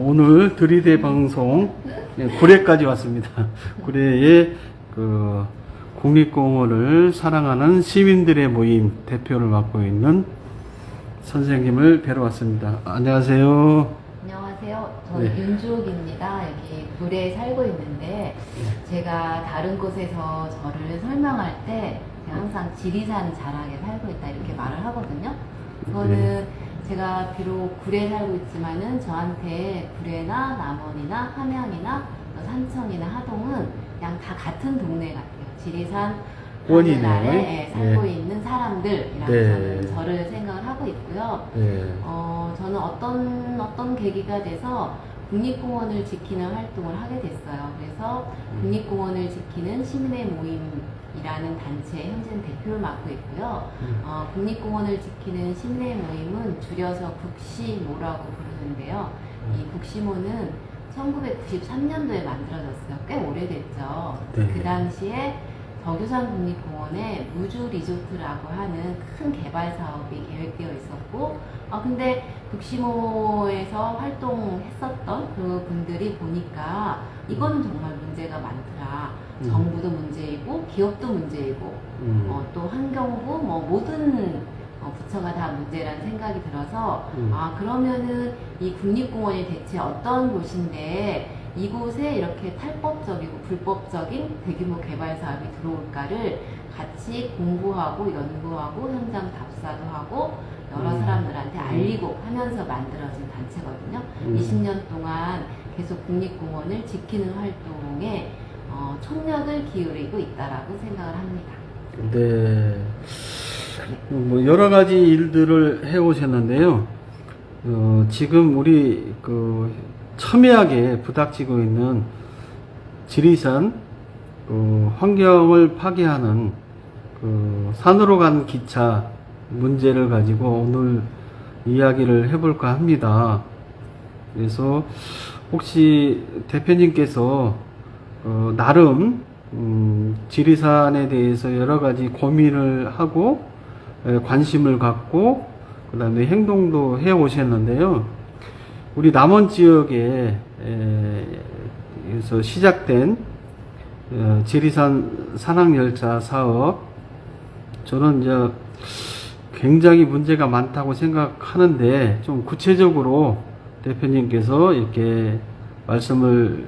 오늘 들이대 방송 구례까지 왔습니다. 구례의 그 국립공원을 사랑하는 시민들의 모임 대표를 맡고 있는 선생님을 뵈러 왔습니다. 안녕하세요. 안녕하세요. 저는 윤주옥입니다. 여기 구례에 살고 있는데 제가 다른 곳에서 저를 설명할 때 제가 항상 지리산 자락에 살고 있다 이렇게 말을 하거든요. 그거는 제가 비록 구례에 살고 있지만은 저한테 구례나 남원이나 함양이나 산청이나 하동은 그냥 다 같은 동네 같아요. 지리산 하늘 아래 살고 있는 사람들이라고 저는 저를 생각을 하고 있고요. 저는 어떤 계기가 돼서 국립공원을 지키는 활동을 하게 됐어요. 그래서 국립공원을 지키는 시민의 모임이라는 단체의 현재는 대표를 맡고 있고요. 국립공원을 지키는 시민의 모임은 줄여서 국시모라고 부르는데요. 이 국시모는 1993년도에 만들어졌어요. 꽤 오래됐죠. 그 당시에 덕유산 국립공원에 무주 리조트라고 하는 큰 개발 사업이 계획되어 있었고, 근데 국시모에서 활동했었던 그 분들이 보니까 이거는 정말 문제가 많더라. 정부도 문제이고, 기업도 문제이고, 또 환경부, 모든 부처가 다 문제라는 생각이 들어서, 그러면은 이 국립공원이 대체 어떤 곳인데, 이곳에 이렇게 탈법적이고 불법적인 대규모 개발 사업이 들어올까를 같이 공부하고 연구하고 현장 답사도 하고 여러 사람들한테 알리고 하면서 만들어진 단체거든요. 20년 동안 계속 국립공원을 지키는 활동에 총력을 기울이고 있다라고 생각을 합니다. 네. 뭐 여러 가지 일들을 해 오셨는데요. 지금 우리 첨예하게 부닥치고 있는 지리산 환경을 파괴하는 산으로 간 기차 문제를 가지고 오늘 이야기를 해볼까 합니다. 그래서 혹시 대표님께서 나름 지리산에 대해서 여러 가지 고민을 하고 관심을 갖고 그 다음에 행동도 해 오셨는데요. 우리 남원 지역에서 시작된 지리산 산악열차 사업, 저는 이제 굉장히 문제가 많다고 생각하는데 좀 구체적으로 대표님께서 이렇게 말씀을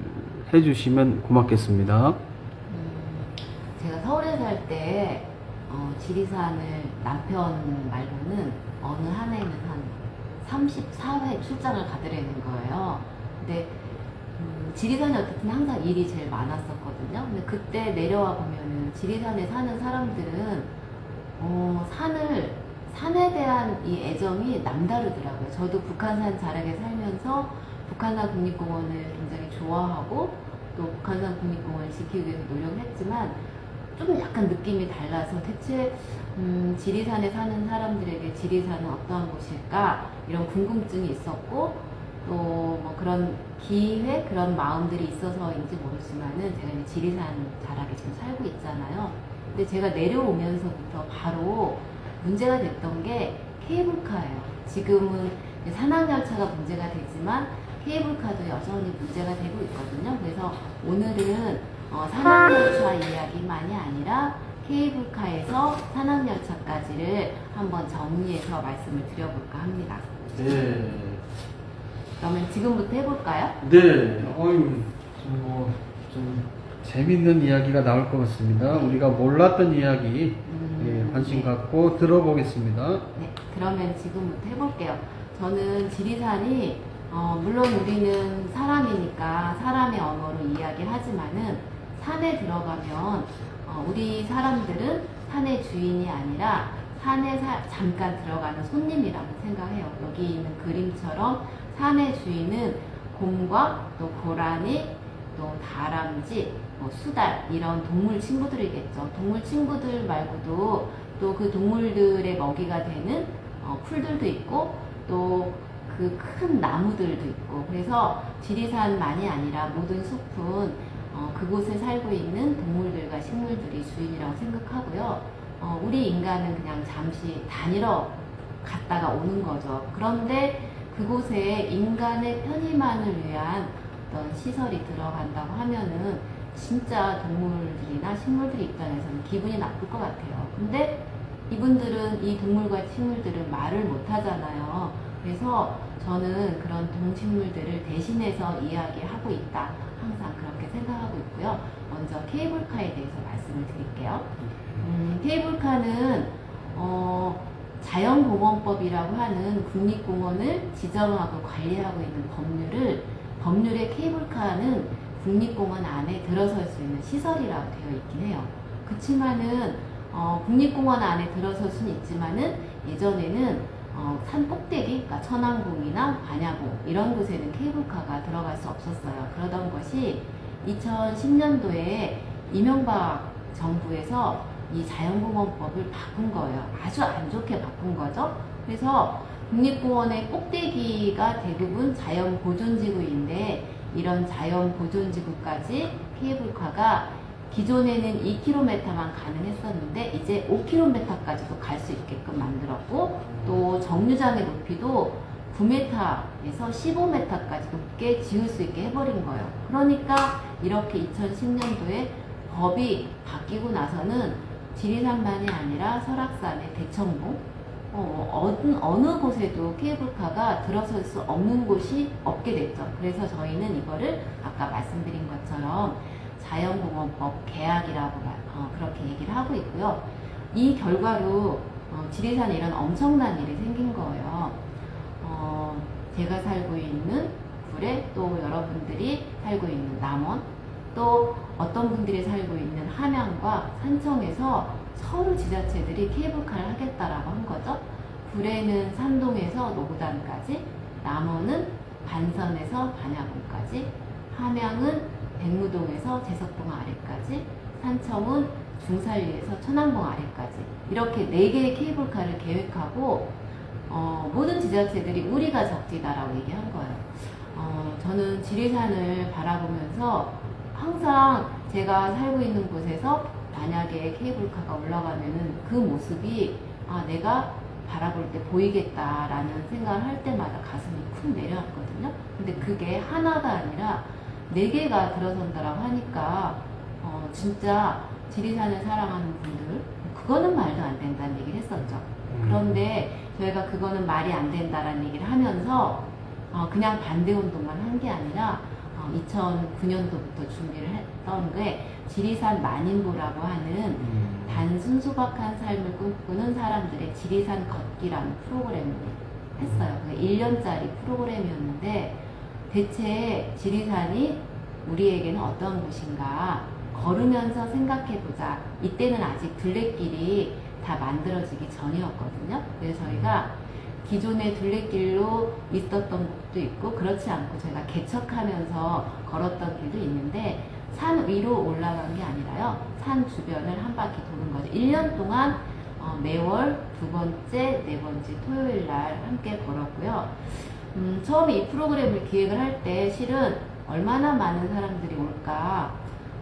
해주시면 고맙겠습니다. 제가 서울에 살 때 지리산을 남편 말로는 어느 한 해는 한 34회 출장을 가더라는 거예요. 근데 지리산이 어쨌든 항상 일이 제일 많았었거든요. 근데 그때 내려와 보면은 지리산에 사는 사람들은 산에 대한 이 애정이 남다르더라고요. 저도 북한산 자락에 살면서 북한산 국립공원을 굉장히 좋아하고 또 북한산 국립공원을 지키기 위해서 노력을 했지만 좀 약간 느낌이 달라서 대체 지리산에 사는 사람들에게 지리산은 어떠한 곳일까 이런 궁금증이 있었고 또 뭐 그런 기회 그런 마음들이 있어서인지 모르지만은 제가 이제 지리산 자락에 지금 살고 있잖아요. 근데 제가 내려오면서부터 바로 문제가 됐던 게 케이블카예요. 지금은 산악열차가 문제가 되지만 케이블카도 여전히 문제가 되고 있거든요. 그래서 오늘은 산악열차 이야기만이 아니라 케이블카에서 산악열차까지를 한번 정리해서 말씀을 드려볼까 합니다. 네. 그러면 지금부터 해볼까요? 네. 좀 재밌는 이야기가 나올 것 같습니다. 우리가 몰랐던 이야기 관심 갖고 들어보겠습니다. 네. 그러면 지금부터 해볼게요. 저는 지리산이 물론 우리는 사람이니까 사람의 언어로 이야기를 하지만은 산에 들어가면 우리 사람들은 산의 주인이 아니라 산에 잠깐 들어가는 손님이라고 생각해요. 여기 있는 그림처럼 산의 주인은 곰과 또 고라니, 또 다람쥐, 수달 이런 동물 친구들이겠죠. 동물 친구들 말고도 또 그 동물들의 먹이가 되는 풀들도 있고 또 그 큰 나무들도 있고 그래서 지리산만이 아니라 모든 숲은 그곳에 살고 있는 동물들과 식물들이 주인이라고 생각하고요. 우리 인간은 그냥 잠시 다니러 갔다가 오는 거죠. 그런데 그곳에 인간의 편의만을 위한 어떤 시설이 들어간다고 하면은 진짜 동물들이나 식물들 입장에서는 기분이 나쁠 것 같아요. 근데 이분들은, 이 동물과 식물들은 말을 못 하잖아요. 그래서 저는 그런 동식물들을 대신해서 이야기하고 있다. 항상 그렇게 생각하고 있고요. 먼저 케이블카에 대해서 말씀을 드릴게요. 케이블카는 자연공원법이라고 하는 국립공원을 지정하고 관리하고 있는 법률의 케이블카는 국립공원 안에 들어설 수 있는 시설이라고 되어 있긴 해요. 그치만은 국립공원 안에 들어설 수는 있지만은 예전에는 산 꼭대기, 그러니까 천왕봉이나 반야봉 이런 곳에는 케이블카가 들어갈 수 없었어요. 그러던 것이 2010년도에 이명박 정부에서 이 자연공원법을 바꾼 거예요. 아주 안 좋게 바꾼 거죠. 그래서 국립공원의 꼭대기가 대부분 자연보존지구인데, 이런 자연보존지구까지 케이블카가 기존에는 2km만 가능했었는데 이제 5km까지도 갈 수 있게끔 만들었고, 또 정류장의 높이도 9m에서 15m까지 높게 지을 수 있게 해버린 거예요. 그러니까 이렇게 2010년도에 법이 바뀌고 나서는 지리산만이 아니라 설악산의 대청봉, 어느 곳에도 케이블카가 들어설 수 없는 곳이 없게 됐죠. 그래서 저희는 이거를 아까 말씀드린 것처럼 자연공원법 개약이라고 그렇게 얘기를 하고 있고요. 이 결과로 지리산에 이런 엄청난 일이 생긴 거예요. 제가 살고 있는 구례, 또 여러분들이 살고 있는 남원, 또 어떤 분들이 살고 있는 함양과 산청에서 서울 지자체들이 케이블카를 하겠다라고 한 거죠. 구례는 산동에서 노구단까지, 남원은 반선에서 반야봉까지, 함양은 백무동에서 제석봉 아래까지, 산청은 중산리에서 천왕봉 아래까지, 이렇게 4개의 케이블카를 계획하고 모든 지자체들이 우리가 적지다라고 얘기한 거예요. 저는 지리산을 바라보면서 항상 제가 살고 있는 곳에서 만약에 케이블카가 올라가면은 그 모습이 내가 바라볼 때 보이겠다라는 생각을 할 때마다 가슴이 쿵 내려왔거든요. 근데 그게 하나가 아니라 4개가 들어선다라고 하니까 진짜 지리산을 사랑하는 분들, 그거는 말도 안 된다는 얘기를 했었죠. 그런데 저희가 그거는 말이 안 된다라는 얘기를 하면서 그냥 반대 운동만 한 게 아니라 2009년도부터 준비를 했던 게 지리산 만인보라고 하는 단순수박한 삶을 꿈꾸는 사람들의 지리산 걷기라는 프로그램을 했어요. 그게 1년짜리 프로그램이었는데, 대체 지리산이 우리에게는 어떤 곳인가 걸으면서 생각해보자. 이때는 아직 둘레길이 다 만들어지기 전이었거든요. 그래서 저희가 기존의 둘레길로 있었던 곳도 있고, 그렇지 않고 저희가 개척하면서 걸었던 길도 있는데, 산 위로 올라간 게 아니라요, 산 주변을 한 바퀴 도는 거죠. 1년 동안 매월 2번째, 4번째 토요일 날 함께 걸었고요. 처음에 이 프로그램을 기획을 할 때 실은 얼마나 많은 사람들이 올까,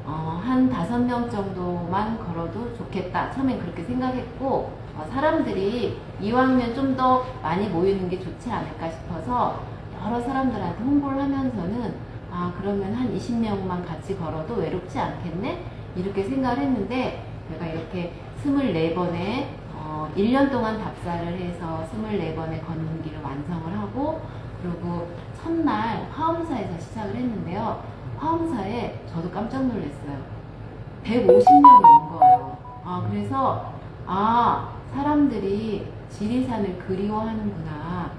한 5명 정도만 걸어도 좋겠다, 처음엔 그렇게 생각했고, 사람들이 이왕이면 좀 더 많이 모이는 게 좋지 않을까 싶어서 여러 사람들한테 홍보를 하면서는 그러면 한 20명만 같이 걸어도 외롭지 않겠네? 이렇게 생각을 했는데, 제가 이렇게 24번에 1년 동안 답사를 해서 24번의 걷는 길을 완성을 하고, 그리고 첫날 화엄사에서 시작을 했는데요. 화엄사에 저도 깜짝 놀랐어요. 150명이 온 거예요. 그래서 사람들이 지리산을 그리워하는구나,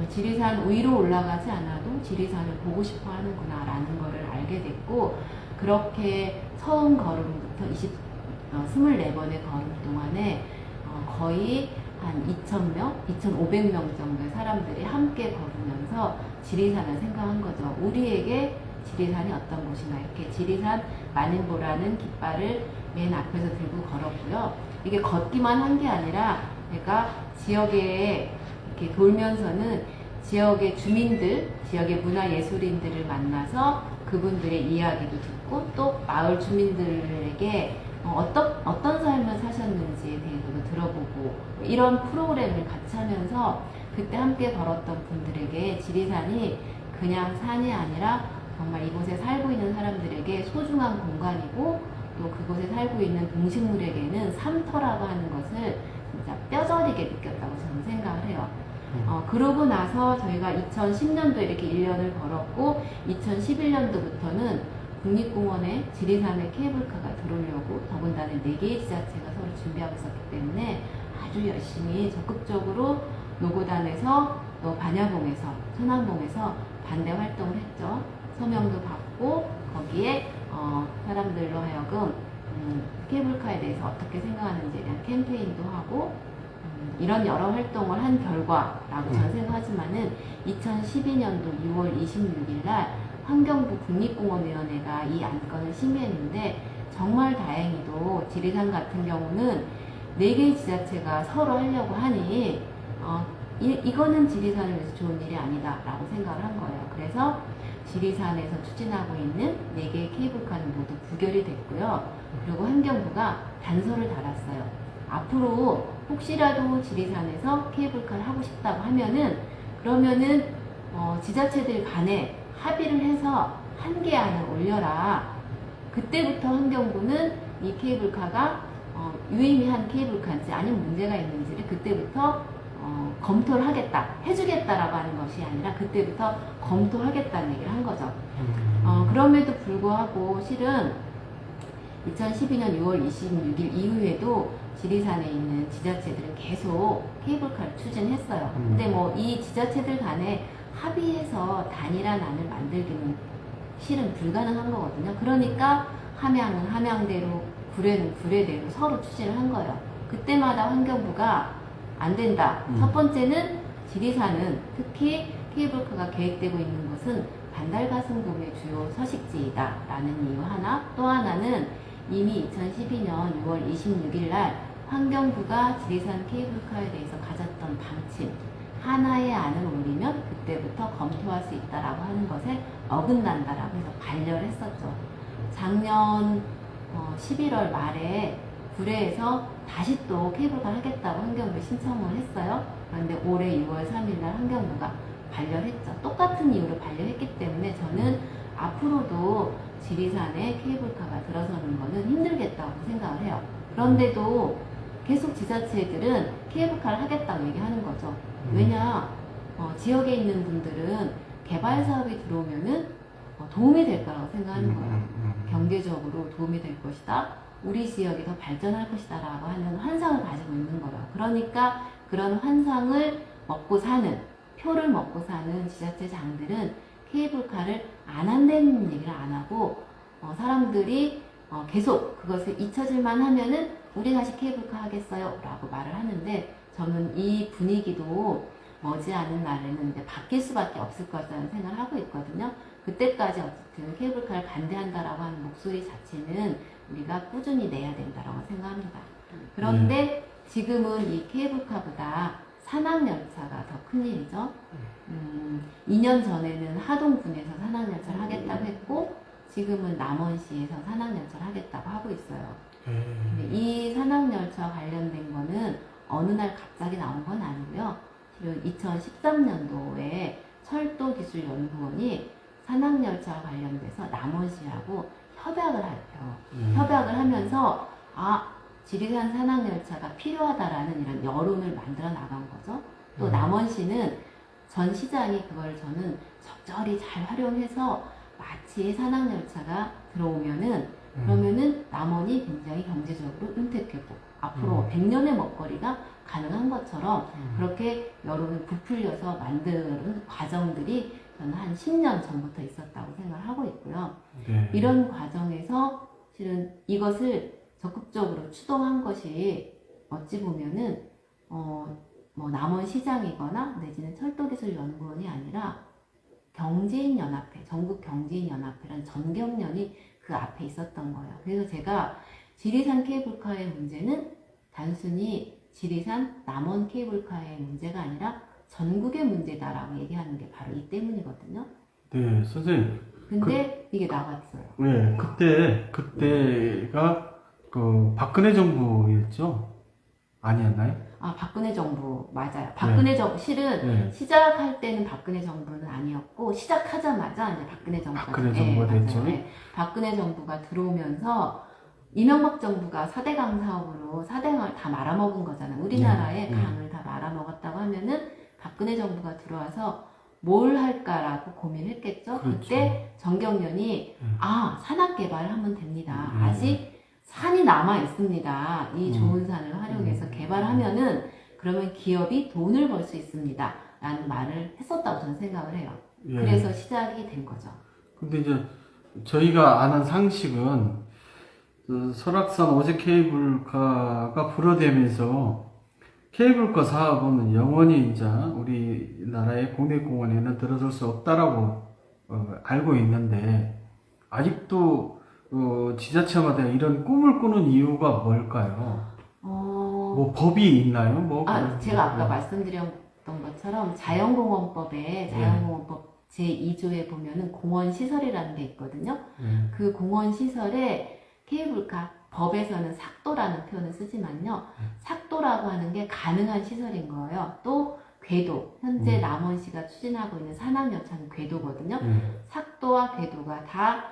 지리산 위로 올라가지 않아도 지리산을 보고 싶어 하는구나 라는 거를 알게 됐고, 그렇게 처음 걸음부터 24번의 걸음 동안에 거의 한 2,000명, 2,500명 정도의 사람들이 함께 걸으면서 지리산을 생각한 거죠. 우리에게 지리산이 어떤 곳인가, 이렇게 지리산 만인보라는 깃발을 맨 앞에서 들고 걸었고요. 이게 걷기만 한 게 아니라 제가 지역에 이렇게 돌면서는 지역의 주민들, 지역의 문화예술인들을 만나서 그분들의 이야기도 듣고, 또 마을 주민들에게 어떤 삶을 사셨는지에 대해서도 들어보고, 이런 프로그램을 같이 하면서 그때 함께 걸었던 분들에게 지리산이 그냥 산이 아니라 정말 이곳에 살고 있는 사람들에게 소중한 공간이고 또 그곳에 살고 있는 동식물에게는 삶터라고 하는 것을 진짜 뼈저리게 느꼈다고 저는 생각을 해요. 그러고 나서 저희가 2010년도에 이렇게 1년을 걸었고 2011년도부터는 국립공원에 지리산에 케이블카가 들어오려고 더군다나 4개의 지자체가 서로 준비하고 있었기 때문에 아주 열심히 적극적으로 노고단에서 또 반야봉에서 천왕봉에서 반대 활동을 했죠. 서명도 받고 거기에 사람들로 하여금 케이블카에 대해서 어떻게 생각하는지에 대한 캠페인도 하고 이런 여러 활동을 한 결과라고 저는 생각하지만은 2012년도 6월 26일 날 환경부 국립공원위원회가 이 안건을 심의했는데 정말 다행히도 지리산 같은 경우는 4개의 지자체가 서로 하려고 하니 이거는 지리산을 위해서 좋은 일이 아니다 라고 생각을 한 거예요. 그래서 지리산에서 추진하고 있는 4개의 케이블카는 모두 부결이 됐고요. 그리고 환경부가 단서를 달았어요. 앞으로 혹시라도 지리산에서 케이블카를 하고 싶다고 하면은 그러면은 지자체들 간에 합의를 해서 한계안을 올려라. 그때부터 환경부는 이 케이블카가 유의미한 케이블카인지 아니면 문제가 있는지를 그때부터 검토를 하겠다, 해주겠다라고 하는 것이 아니라 그때부터 검토하겠다는 얘기를 한 거죠. 그럼에도 불구하고 실은 2012년 6월 26일 이후에도 지리산에 있는 지자체들은 계속 케이블카를 추진했어요. 근데 뭐 이 지자체들 간에 합의해서 단일한 안을 만들기는 실은 불가능한 거거든요. 그러니까 함양은 함양대로, 구례는 구례대로 서로 추진을 한 거예요. 그때마다 환경부가 안 된다. 첫 번째는 지리산은 특히 케이블카가 계획되고 있는 곳은 반달가슴곰의 주요 서식지이다 라는 이유 하나, 또 하나는 이미 2012년 6월 26일 날 환경부가 지리산 케이블카에 대해서 가졌던 방침 하나의 안을 올리면 그때부터 검토할 수 있다라고 하는 것에 어긋난다라고 해서 반려를 했었죠. 작년 11월 말에 구례에서 다시 또 케이블카 하겠다고 환경부에 신청을 했어요. 그런데 올해 6월 3일 날 환경부가 반려를 했죠. 똑같은 이유로 반려했기 때문에 저는 앞으로도 지리산에 케이블카가 들어서는 것은 힘들겠다고 생각을 해요. 그런데도 계속 지자체들은 케이블카를 하겠다고 얘기하는 거죠. 왜냐, 지역에 있는 분들은 개발 사업이 들어오면은 도움이 될 거라고 생각하는 거예요. 경제적으로 도움이 될 것이다. 우리 지역이 더 발전할 것이다 라고 하는 환상을 가지고 있는 거예요. 그러니까 그런 환상을 먹고 사는, 표를 먹고 사는 지자체장들은 케이블카를 안 한다는 얘기를 안 하고 사람들이 계속 그것을 잊혀질만 하면은 우리 다시 케이블카 하겠어요 라고 말을 하는데 저는 이 분위기도 머지않은 날에는 이제 바뀔 수밖에 없을 것이라는 생각을 하고 있거든요. 그때까지 어쨌든 케이블카를 반대한다라고 하는 목소리 자체는 우리가 꾸준히 내야 된다고 생각합니다. 그런데 지금은 이 케이블카보다 산악열차가 더 큰일이죠. 2년 전에는 하동군에서 산악열차를 하겠다고 했고 지금은 남원시에서 산악열차를 하겠다고 하고 있어요. 근데 이 산악열차 관련된 거는 어느 날 갑자기 나온 건 아니고요. 2013년도에 철도기술연구원이 산악열차 관련돼서 남원시하고 협약을 하죠. 협약을 하면서 지리산 산악열차가 필요하다라는 이런 여론을 만들어 나간 거죠. 또 남원시는 전 시장이 그걸 저는 적절히 잘 활용해서 마치 산악열차가 들어오면은 그러면은 남원이 굉장히 경제적으로 윤택하고 앞으로 100년의 먹거리가 가능한 것처럼 그렇게 여론을 부풀려서 만드는 과정들이 저는 한 10년 전부터 있었다고 생각을 하고 있고요. 네. 이런 과정에서 실은 이것을 적극적으로 추동한 것이 어찌 보면은 뭐 남원시장이거나 내지는 철도기술연구원이 아니라 경제인연합회, 전국경제인연합회라는 전경련이 그 앞에 있었던 거예요. 그래서 제가 지리산 케이블카의 문제는 단순히 지리산 남원 케이블카의 문제가 아니라 전국의 문제다라고 얘기하는 게 바로 이 때문이거든요. 네, 선생님. 근데 이게 나왔어요. 네, 그때가 그 박근혜 정부였죠? 아니었나요? 박근혜 정부 맞아요. 박근혜 정부 실은 네. 시작할 때는 박근혜 정부는 아니었고 시작하자마자 이제 박근혜 정부가 박근혜 정부가 맞아요. 됐죠. 네. 박근혜 정부가 들어오면서 이명박 정부가 4대강 사업으로 4대강을 다 말아먹은 거잖아요. 우리나라의 네. 강을 다 말아먹었다고 하면은 박근혜 정부가 들어와서 뭘 할까라고 고민했겠죠. 그렇죠. 그때 정경련이 산악 개발을 하면 됩니다. 음. 아직 산이 남아 있습니다. 이 좋은 산을 활용해서 음. 개발하면은 그러면 기업이 돈을 벌 수 있습니다. 라는 말을 했었다고 저는 생각을 해요. 예. 그래서 시작이 된 거죠. 근데 이제 저희가 아는 상식은 그 설악산 오제 케이블카가 불어대면서 케이블카 사업은 영원히 이제 우리나라의 국립공원에는 들어설 수 없다라고 알고 있는데 아직도 지자체마다 이런 꿈을 꾸는 이유가 뭘까요? 뭐 법이 있나요? 뭐 제가 아까 말씀드렸던 것처럼 자연공원법에 자연공원법 제2조에 보면은 공원시설이라는 게 있거든요. 그 공원시설에 케이블카 법에서는 삭도라는 표현을 쓰지만요. 삭도라고 하는 게 가능한 시설인 거예요. 또 궤도, 현재 남원시가 추진하고 있는 산악열차는 궤도거든요. 삭도와 궤도가 다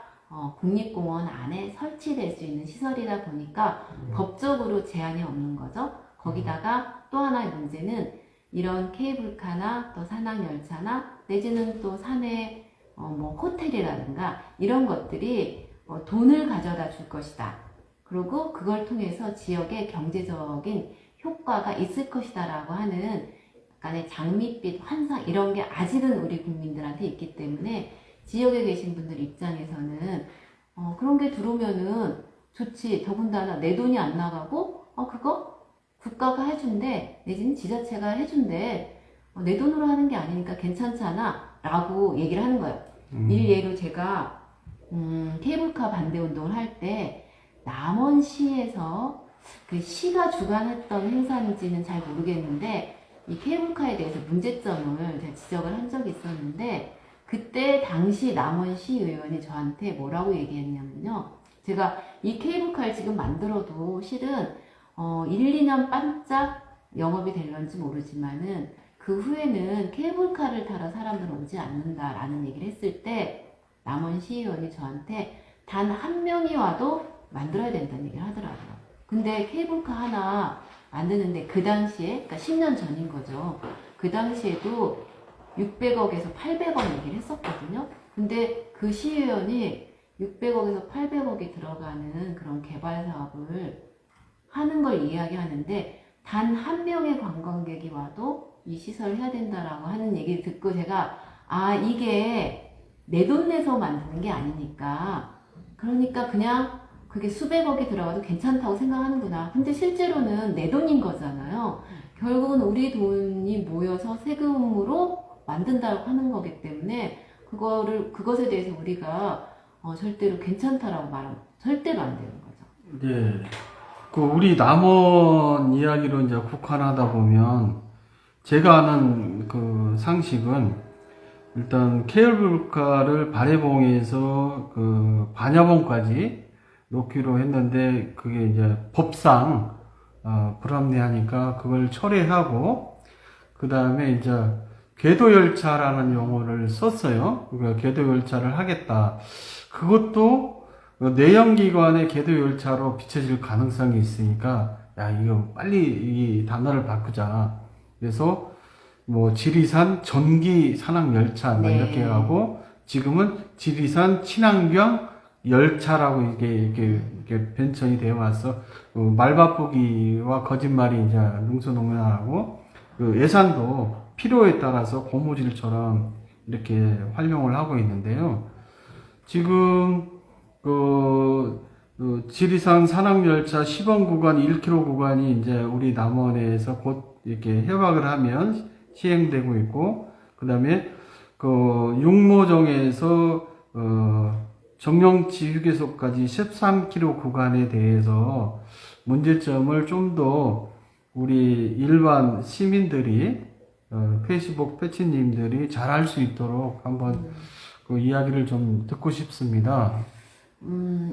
국립공원 안에 설치될 수 있는 시설이다 보니까 법적으로 제한이 없는 거죠. 거기다가 또 하나의 문제는 이런 케이블카나 또 산악열차나 내지는 또 산에 뭐 호텔이라든가 이런 것들이 돈을 가져다 줄 것이다. 그리고 그걸 통해서 지역의 경제적인 효과가 있을 것이다 라고 하는 약간의 장밋빛 환상 이런 게 아직은 우리 국민들한테 있기 때문에 지역에 계신 분들 입장에서는 그런 게 들어오면은 좋지. 더군다나 내 돈이 안 나가고 그거 국가가 해준대 내지는 지자체가 해준대 내 돈으로 하는 게 아니니까 괜찮잖아 라고 얘기를 하는 거예요. 일례로 제가 케이블카 반대 운동을 할 때 남원시에서 그 시가 주관했던 행사인지는 잘 모르겠는데 이 케이블카에 대해서 문제점을 제가 지적을 한 적이 있었는데 그때 당시 남원시 의원이 저한테 뭐라고 얘기했냐면요. 제가 이 케이블카를 지금 만들어도 실은 1, 2년 반짝 영업이 될런지 모르지만은 그 후에는 케이블카를 타러 사람들은 오지 않는다라는 얘기를 했을 때 남원시 의원이 저한테 단 한 명이 와도 만들어야 된다는 얘기를 하더라고요. 근데 케이블카 하나 만드는데 그 당시에, 그러니까 10년 전인 거죠. 그 당시에도 600억에서 800억 얘기를 했었거든요. 근데 그 시의원이 600억에서 800억이 들어가는 그런 개발 사업을 하는 걸 이야기하는데 단 한 명의 관광객이 와도 이 시설을 해야 된다라고 하는 얘기를 듣고 제가 이게 내 돈 내서 만드는 게 아니니까 그러니까 그냥 그게 수백억이 들어가도 괜찮다고 생각하는구나. 근데 실제로는 내 돈인 거잖아요. 결국은 우리 돈이 모여서 세금으로 만든다고 하는 거기 때문에 그것에 대해서 우리가 절대로 괜찮다라고 말하면 절대로 안 되는 거죠. 네. 그 우리 남원 이야기로 이제 국한하다 보면 제가 아는 그 상식은 일단 케이블카를 발해봉에서 그 반야봉까지 놓기로 했는데 그게 이제 법상 불합리하니까 그걸 철회하고 그 다음에 이제 궤도열차라는 용어를 썼어요. 그러니까 궤도열차를 하겠다. 그것도 내연기관의 궤도열차로 비춰질 가능성이 있으니까 이거 빨리 이 단어를 바꾸자. 그래서 뭐 지리산 전기 산악열차 뭐 이렇게 하고 지금은 지리산 친환경 열차라고 이렇게 변천이 되어 와서 말바꾸기와 거짓말이 이제 능수능란하고 그 예산도 필요에 따라서 고무줄처럼 이렇게 활용을 하고 있는데요. 지금 지리산 산악열차 시범 구간 1km 구간이 이제 우리 남원에서 곧 이렇게 협약을 하면 시행되고 있고, 그 다음에 육모정에서 정령치 휴게소까지 13km 구간에 대해서 문제점을 좀 더 우리 일반 시민들이 페이스북 패치님들이 잘 알 수 있도록 한번 그 이야기를 좀 듣고 싶습니다.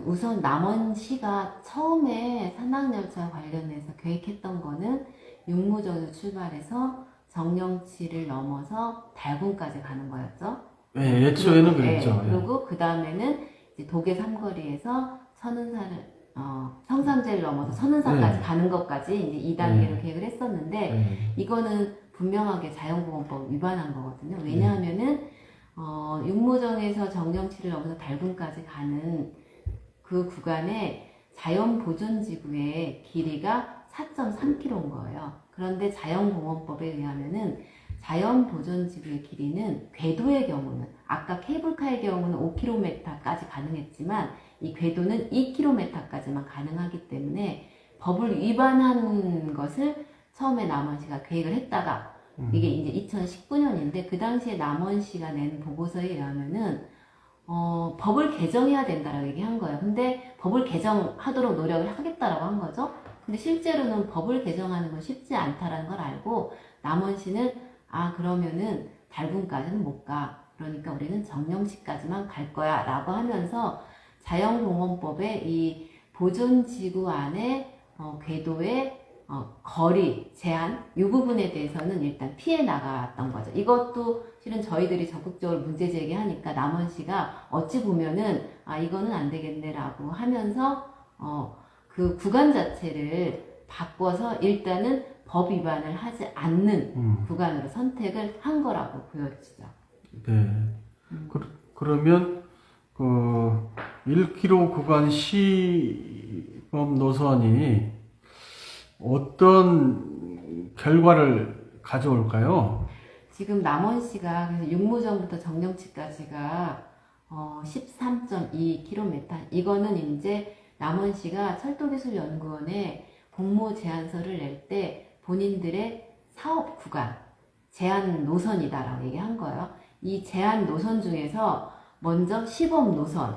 우선 남원시가 처음에 산악열차 관련해서 계획했던 거는 육무정에서 출발해서 정령치를 넘어서 달군까지 가는 거였죠. 네, 애초에는 그리고, 그랬죠. 예. 그리고 그 다음에는 이제 독일 삼거리에서 선운사를 성삼제를 넘어서 선운사까지 네. 가는 것까지 이제 2단계로 네. 계획을 했었는데 네. 이거는 분명하게 자연보건법 위반한 거거든요. 왜냐하면은 육무정에서 정령치를 넘어서 달군까지 가는 그 구간에 자연보존지구의 길이가 4.3km인 거예요. 그런데 자연공원법에 의하면은 자연보존지구의 길이는 궤도의 경우는 아까 케이블카의 경우는 5km까지 가능했지만 이 궤도는 2km까지만 가능하기 때문에 법을 위반한 것을 처음에 남원시가 계획을 했다가 이게 이제 2019년인데 그 당시에 남원시가 낸 보고서에 의하면은 법을 개정해야 된다라고 얘기한 거예요. 근데 법을 개정하도록 노력을 하겠다라고 한 거죠. 근데 실제로는 법을 개정하는 건 쉽지 않다라는 걸 알고 남원시는 그러면은 달군까지는 못 가. 그러니까 우리는 정령시까지만 갈 거야 라고 하면서 자연공원법의 이 보존지구 안에 궤도의 거리 제한 이 부분에 대해서는 일단 피해 나갔던 거죠. 이것도 실은 저희들이 적극적으로 문제 제기하니까 남원시가 어찌 보면은 이거는 안 되겠네라고 하면서 그 구간 자체를 바꿔서 일단은 법 위반을 하지 않는 구간으로 선택을 한 거라고 보여지죠. 네. 그러면 그 1km 구간 시범 노선이 어떤 결과를 가져올까요? 지금 남원시가 그래서 육무정부터 정령치까지가 13.2km. 이거는 이제 남원시가 철도기술연구원에 공모 제안서를 낼 때 본인들의 사업 구간, 제한 노선이다라고 얘기한 거예요. 이 제한 노선 중에서 먼저 시범 노선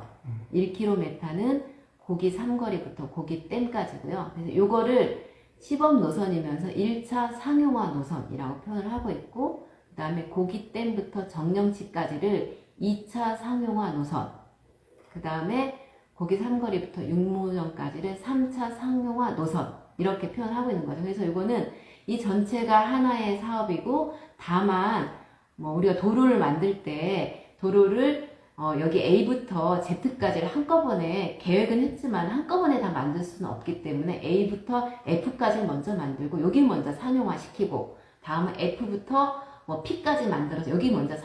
1km는 고기 삼거리부터 고기 댐까지고요. 그래서 요거를 시범 노선이면서 1차 상용화 노선이라고 표현을 하고 있고 그 다음에 고기댐부터 정령치까지를 2차 상용화 노선 그 다음에 고기 삼거리부터 육무정까지를 3차 상용화 노선 이렇게 표현하고 있는 거죠. 그래서 이거는 이 전체가 하나의 사업이고 다만 우리가 도로를 만들 때 도로를 여기 A부터 Z까지를 한꺼번에 계획은 했지만 한꺼번에 다 만들 수는 없기 때문에 A부터 F까지 먼저 만들고 여기 먼저 상용화 시키고 다음에 F부터 P까지 만들어서 여기 먼저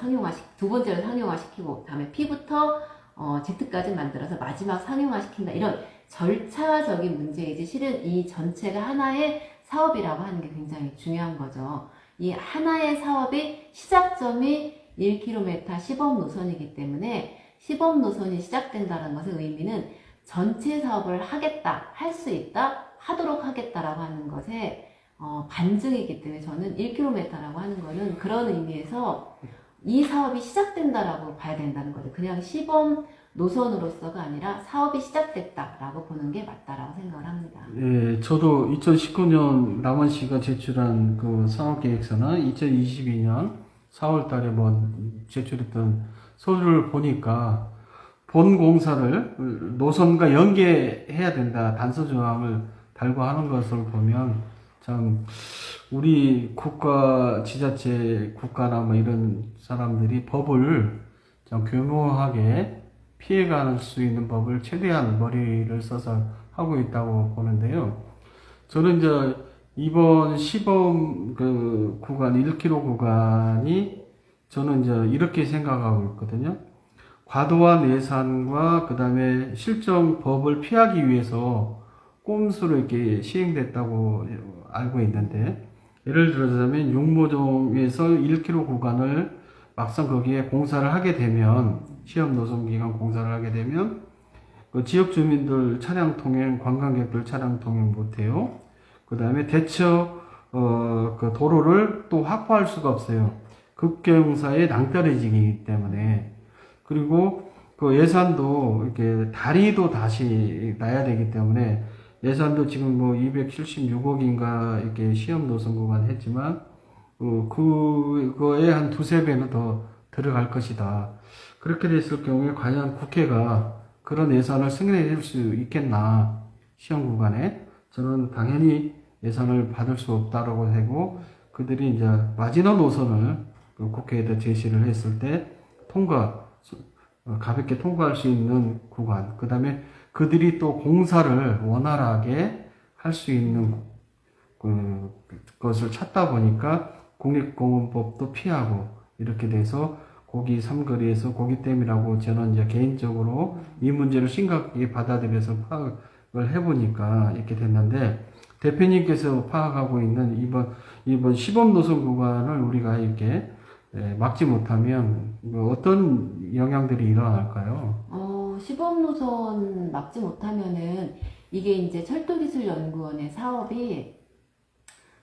두 번째로 상용화 시키고 다음에 P부터 Z까지 만들어서 마지막 상용화 시킨다. 이런 절차적인 문제이지 실은 이 전체가 하나의 사업이라고 하는 게 굉장히 중요한 거죠. 이 하나의 사업의 시작점이 1km 시범 노선이기 때문에 시범 노선이 시작된다는 것의 의미는 전체 사업을 하겠다, 할 수 있다, 하도록 하겠다라고 하는 것의 반증이기 때문에 저는 1km라고 하는 거는 그런 의미에서 이 사업이 시작된다라고 봐야 된다는 거죠. 그냥 시범 노선으로서가 아니라 사업이 시작됐다라고 보는 게 맞다라고 생각을 합니다. 예, 저도 2019년 남원시가 제출한 그 사업계획서나 2022년 4월 달에 제출했던 서류를 보니까 본 공사를 노선과 연계해야 된다. 단서 조항을 달고 하는 것을 보면 참 우리 국가, 지자체, 국가나 이런 사람들이 법을 좀 교묘하게 피해갈 수 있는 법을 최대한 머리를 써서 하고 있다고 보는데요. 저는 이제 이번 시범 그 구간 1km 구간이 저는 이제 이렇게 생각하고 있거든요. 과도한 예산과 그 다음에 실정 법을 피하기 위해서 꼼수로 이렇게 시행됐다고 알고 있는데 예를 들어서면 육모종에서 1km 구간을 막상 거기에 공사를 하게 되면 시험 노선 기간 공사를 하게 되면 그 지역 주민들 차량 통행, 관광객들 차량 통행 못해요. 그 다음에 대처 그 도로를 또 확보할 수가 없어요. 급경사에 낭떠러지기 때문에. 그리고 그 예산도 이렇게 다리도 다시 놔야 되기 때문에 예산도 지금 276억인가 이렇게 시험 노선 구간 했지만 그거에 한 두세 배는 더 들어갈 것이다. 그렇게 됐을 경우에 과연 국회가 그런 예산을 승인해 줄 수 있겠나 시험 구간에 저는 당연히 예산을 받을 수 없다라고 하고 그들이 이제 마지노 노선을 그 국회에다 제시를 했을 때 가볍게 통과할 수 있는 구간, 그 다음에 그들이 또 공사를 원활하게 할 수 있는 것을 찾다 보니까 국립공원법도 피하고 이렇게 돼서 고기 삼거리에서 고기댐이라고 저는 이제 개인적으로 이 문제를 심각하게 받아들여서 파악을 해보니까 이렇게 됐는데 대표님께서 파악하고 있는 이번 시범 노선 구간을 우리가 이렇게 막지 못하면 어떤 영향들이 일어날까요? 시범 노선 막지 못하면은 이게 이제 철도기술연구원의 사업이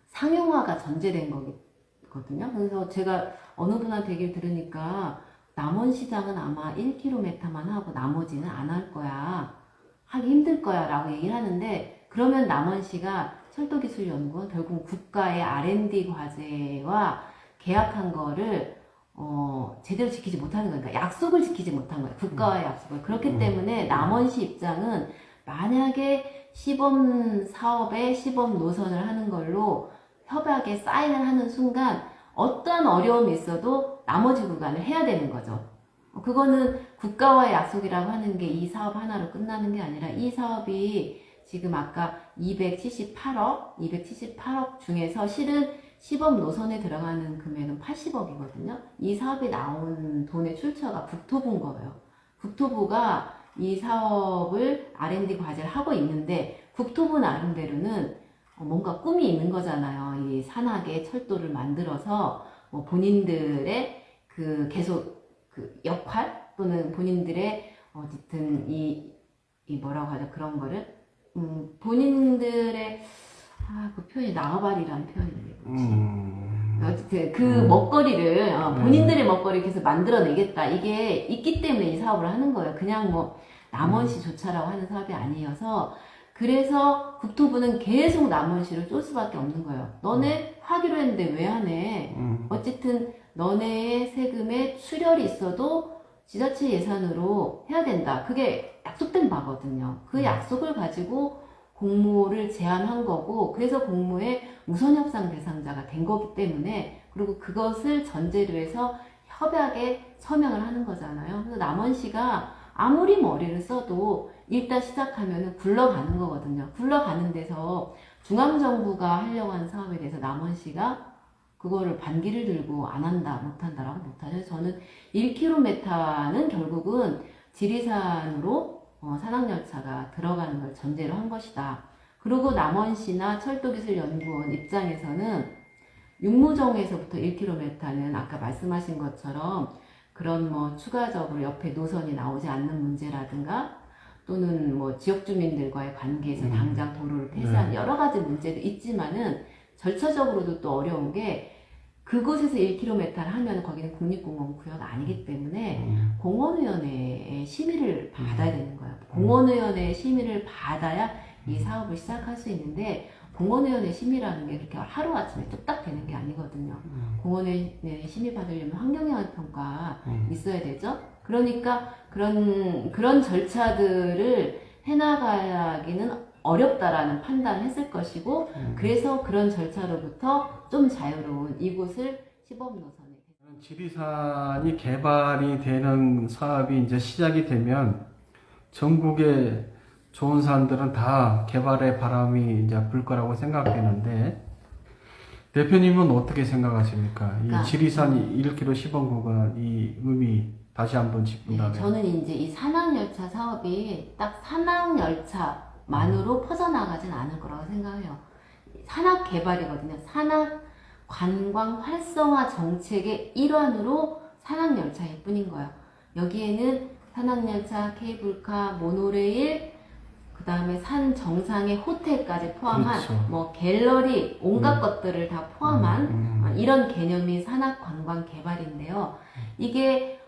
상용화가 전제된 거거든요. 그래서 제가 어느 분한테 얘기를 들으니까 남원시장은 아마 1km만 하고 나머지는 안 할 거야. 하기 힘들 거야 라고 얘기를 하는데 그러면 남원시가 철도기술연구원 결국 국가의 R&D 과제와 계약한 거를 제대로 지키지 못하는 거니까 약속을 지키지 못한 거예요. 국가와의 약속을. 그렇기 때문에 남원시 입장은 만약에 시범 사업에 시범 노선을 하는 걸로 협약에 사인을 하는 순간 어떠한 어려움이 있어도 나머지 구간을 해야 되는 거죠. 그거는 국가와의 약속이라고 하는 게 이 사업 하나로 끝나는 게 아니라 이 사업이 지금 아까 278억 중에서 실은 시범 노선에 들어가는 금액은 80억이거든요. 이 사업이 나온 돈의 출처가 국토부인 거예요. 국토부가 이 사업을 R&D 과제를 하고 있는데 국토부 나름대로는 뭔가 꿈이 있는 거잖아요. 이 산악의 철도를 만들어서 본인들의 계속 역할 또는 본인들의 어쨌든 이 뭐라고 하죠? 그런 거를 본인들의 그 표현이 나가발이라는 표현이에요. 어쨌든 먹거리를 본인들의 먹거리를 계속 만들어내겠다. 이게 있기 때문에 이 사업을 하는 거예요. 그냥 뭐 남원시 조차라고 하는 사업이 아니어서 그래서 국토부는 계속 남원시를 쫄 수밖에 없는 거예요. 너네 하기로 했는데 왜 하네? 어쨌든 너네의 세금에 출혈이 있어도 지자체 예산으로 해야 된다. 그게 약속된 바거든요. 그 약속을 가지고 공모를 제안한 거고 그래서 공모의 우선협상 대상자가 된 거기 때문에 그리고 그것을 전제로 해서 협약에 서명을 하는 거잖아요. 그래서 남원시가 아무리 머리를 써도 일단 시작하면 굴러가는 거거든요. 굴러가는 데서 중앙정부가 하려고 하는 사업에 대해서 남원시가 그거를 반기를 들고 안 한다, 못 한다라고 못 하죠. 저는 1km는 결국은 지리산으로 산악열차가 들어가는 걸 전제로 한 것이다. 그리고 남원시나 철도기술연구원 입장에서는 육무정에서부터 1km는 아까 말씀하신 것처럼 그런 뭐 추가적으로 옆에 노선이 나오지 않는 문제라든가 또는 뭐 지역 주민들과의 관계에서 당장 도로를 폐쇄한 여러 가지 문제도 있지만은 절차적으로도 또 어려운 게 그곳에서 1km를 하면 거기는 국립공원 구역 아니기 때문에 공원위원회의 심의를 받아야 되는 거예요. 공원위원회의 심의를 받아야 이 사업을 시작할 수 있는데 공원위원회 심의라는 게 그렇게 하루아침에 뚝딱 되는 게 아니거든요. 공원위원회 심의 받으려면 환경영향평가 있어야 되죠. 그러니까 그런 절차들을 해나가기는 어렵다라는 판단을 했을 것이고 그래서 그런 절차로부터 좀 자유로운 이곳을 시범노선에 지리산이 개발이 되는 사업이 이제 시작이 되면 전국의 좋은 산들은 다 개발의 바람이 이제 불 거라고 생각되는데 대표님은 어떻게 생각하십니까? 이 지리산 1km 시범 구간 이 의미 다시 한번 짚는다면 저는 이제 이 산악열차 사업이 딱 산악열차만으로 퍼져나가진 않을 거라고 생각해요. 산악 개발이거든요. 산악 관광 활성화 정책의 일환으로 산악열차일 뿐인 거예요. 여기에는 산악열차, 케이블카, 모노레일, 그 다음에 산 정상의 호텔까지 포함한 그렇죠. 뭐 갤러리 온갖 것들을 다 포함한 이런 개념이 산악 관광 개발인데요. 이게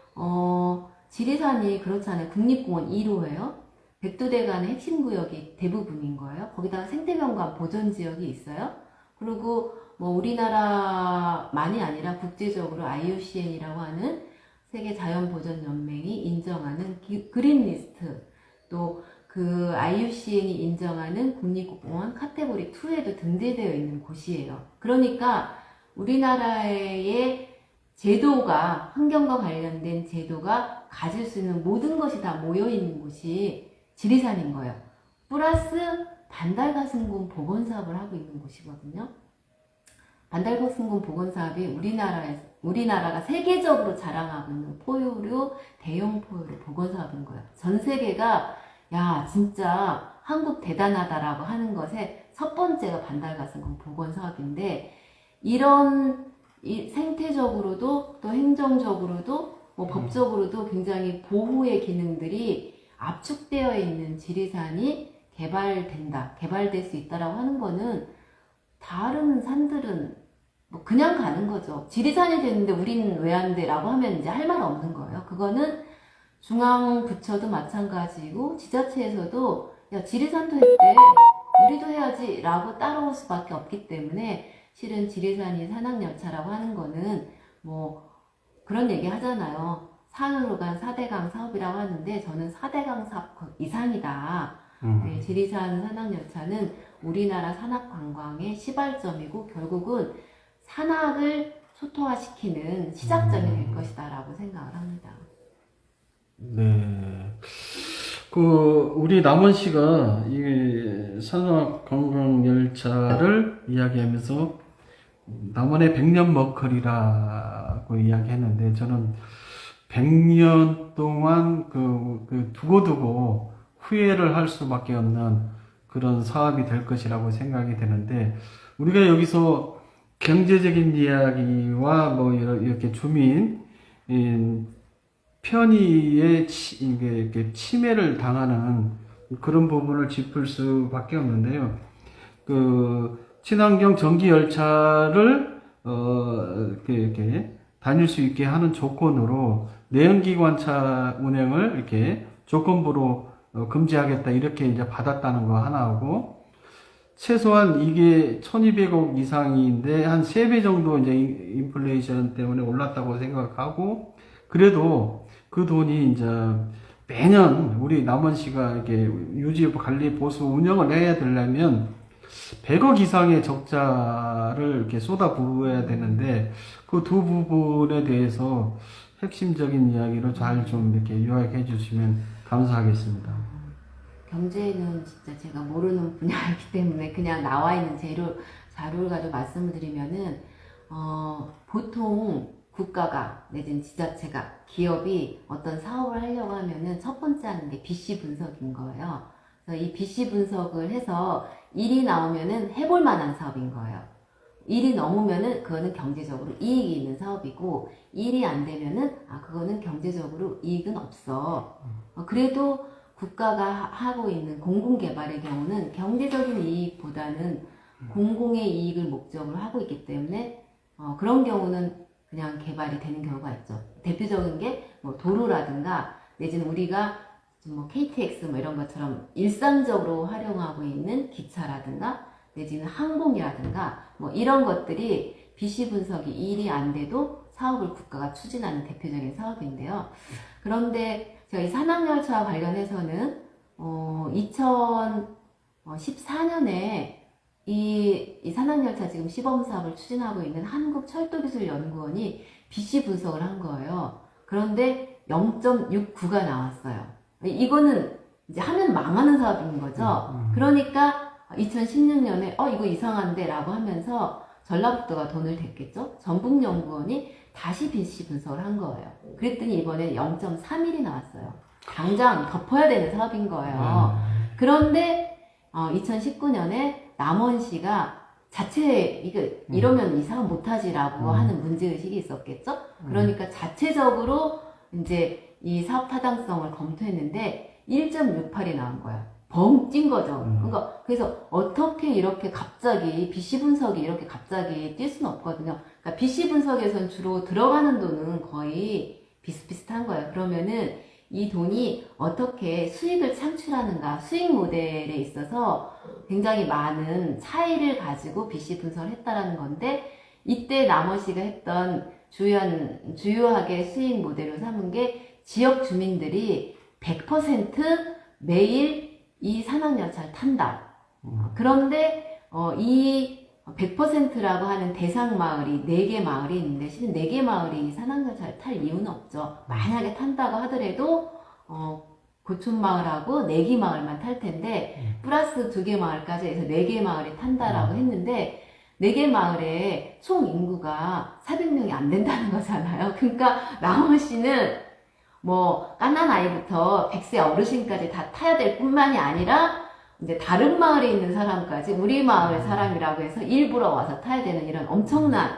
지리산이 그렇잖아요. 국립공원 1호예요. 백두대간의 핵심 구역이 대부분인 거예요. 거기다가 생태경관 보존 지역이 있어요. 그리고 뭐 우리나라만이 아니라 국제적으로 IUCN이라고 하는 세계 자연보전연맹이 인정하는 그린리스트 또 그 IUCN이 인정하는 국립공원 카테고리 2에도 등재되어 있는 곳이에요. 그러니까 우리나라의 제도가, 환경과 관련된 제도가 가질 수 있는 모든 것이 다 모여있는 곳이 지리산인 거예요. 플러스 반달가슴곰 복원사업을 하고 있는 곳이거든요. 반달가슴곰 복원사업이 우리나라가 세계적으로 자랑하고 있는 포유류, 대형 포유류 복원사업인 거예요. 전 세계가 야 진짜 한국 대단하다라고 하는 것에 첫 번째가 반달가슴곰 복원사업인데, 이런 생태적으로도 또 행정적으로도 뭐 법적으로도 굉장히 보호의 기능들이 압축되어 있는 지리산이 개발될 수 있다라고 하는 거는 다른 산들은 뭐 그냥 가는 거죠. 지리산이 됐는데 우린 왜 안 돼? 라고 하면 이제 할 말 없는 거예요. 그거는 중앙 부처도 마찬가지고 지자체에서도 야 지리산도 했대, 우리도 해야지 라고 따라올 수밖에 없기 때문에, 실은 지리산이 산악열차라고 하는 거는 뭐 그런 얘기 하잖아요. 산으로 간 4대강 사업이라고 하는데 저는 4대강 사업 이상이다. 네, 지리산 산악열차는 우리나라 산악관광의 시발점이고 결국은 산악을 초토화시키는 시작점이 될 것이다 라고 생각을 합니다. 네. 우리 남원 씨가 이 산악관광열차를 이야기하면서 남원의 100년 먹거리라고 이야기했는데, 저는 100년 동안 두고두고 후회를 할 수밖에 없는 그런 사업이 될 것이라고 생각이 되는데, 우리가 여기서 경제적인 이야기와 뭐 이렇게 주민 편의의 이렇게 침해를 당하는 그런 부분을 짚을 수밖에 없는데요. 친환경 전기 열차를 이렇게 다닐 수 있게 하는 조건으로 내연기관차 운행을 이렇게 조건부로 금지하겠다, 이렇게 이제 받았다는 거 하나하고, 최소한 이게 1200억 이상인데 한 3배 정도 이제 인플레이션 때문에 올랐다고 생각하고, 그래도 그 돈이 이제 매년 우리 남원시가 이렇게 유지, 관리, 보수, 운영을 해야 되려면 100억 이상의 적자를 이렇게 쏟아 부어야 되는데, 그 두 부분에 대해서 핵심적인 이야기로 잘 좀 이렇게 요약해 주시면 감사하겠습니다. 경제는 진짜 제가 모르는 분야이기 때문에 그냥 나와 있는 자료를 가지고 말씀을 드리면은, 보통 국가가 내지는 지자체가, 기업이 어떤 사업을 하려고 하면은 첫 번째 하는 게 BC 분석인 거예요. 그래서 이 BC 분석을 해서 일이 나오면은 해볼 만한 사업인 거예요. 일이 넘으면은 그거는 경제적으로 이익이 있는 사업이고, 일이 안 되면은 그거는 경제적으로 이익은 없어. 그래도 국가가 하고 있는 공공개발의 경우는 경제적인 이익보다는 공공의 이익을 목적으로 하고 있기 때문에 그런 경우는 그냥 개발이 되는 경우가 있죠. 대표적인 게 뭐 도로라든가 내지는 우리가 뭐 KTX 뭐 이런 것처럼 일상적으로 활용하고 있는 기차라든가 내지는 항공이라든가 뭐 이런 것들이 BC 분석이 일이 안 돼도 사업을 국가가 추진하는 대표적인 사업인데요. 그런데 제가 이 산악열차와 관련해서는 2014년에 이 산악열차 지금 시범사업을 추진하고 있는 한국철도기술연구원이 BC 분석을 한 거예요. 그런데 0.69가 나왔어요. 이거는 이제 하면 망하는 사업인 거죠. 그러니까 2016년에 이거 이상한데 라고 하면서 전라북도가 돈을 댔겠죠. 전북연구원이 다시 BC 분석을 한 거예요. 그랬더니 이번에 0.31이 나왔어요. 당장 덮어야 되는 사업인 거예요. 그런데 2019년에 남원시가 이러면 이 사업 못하지라고 하는 문제의식이 있었겠죠? 그러니까 자체적으로 이제 이 사업 타당성을 검토했는데 1.68이 나온 거야. 벙 찐 거죠. 그러니까 그래서 어떻게 이렇게 갑자기 BC 분석이 이렇게 갑자기 뛸 수는 없거든요. 그러니까 BC 분석에선 주로 들어가는 돈은 거의 비슷비슷한 거예요. 그러면은 이 돈이 어떻게 수익을 창출하는가, 수익 모델에 있어서 굉장히 많은 차이를 가지고 BC 분석을 했다라는 건데, 이때 남원시가 했던 주요하게 수익 모델로 삼은 게 지역 주민들이 100% 매일 이 산악열차를 탄다. 그런데 이 100%라고 하는 대상 마을이 4개 마을이 있는데 실은 4개 마을이 산악열차를 탈 이유는 없죠. 만약에 탄다고 하더라도 고촌마을하고 내기 마을만 탈 텐데 플러스 2개 마을까지 해서 4개 마을이 탄다라고 했는데 4개 마을에 총 인구가 400명이 안 된다는 거잖아요. 그러니까 나머지는 뭐 깐난 아이부터 100세 어르신까지 다 타야 될 뿐만이 아니라 이제 다른 마을에 있는 사람까지 우리 마을 사람이라고 해서 일부러 와서 타야 되는 이런 엄청난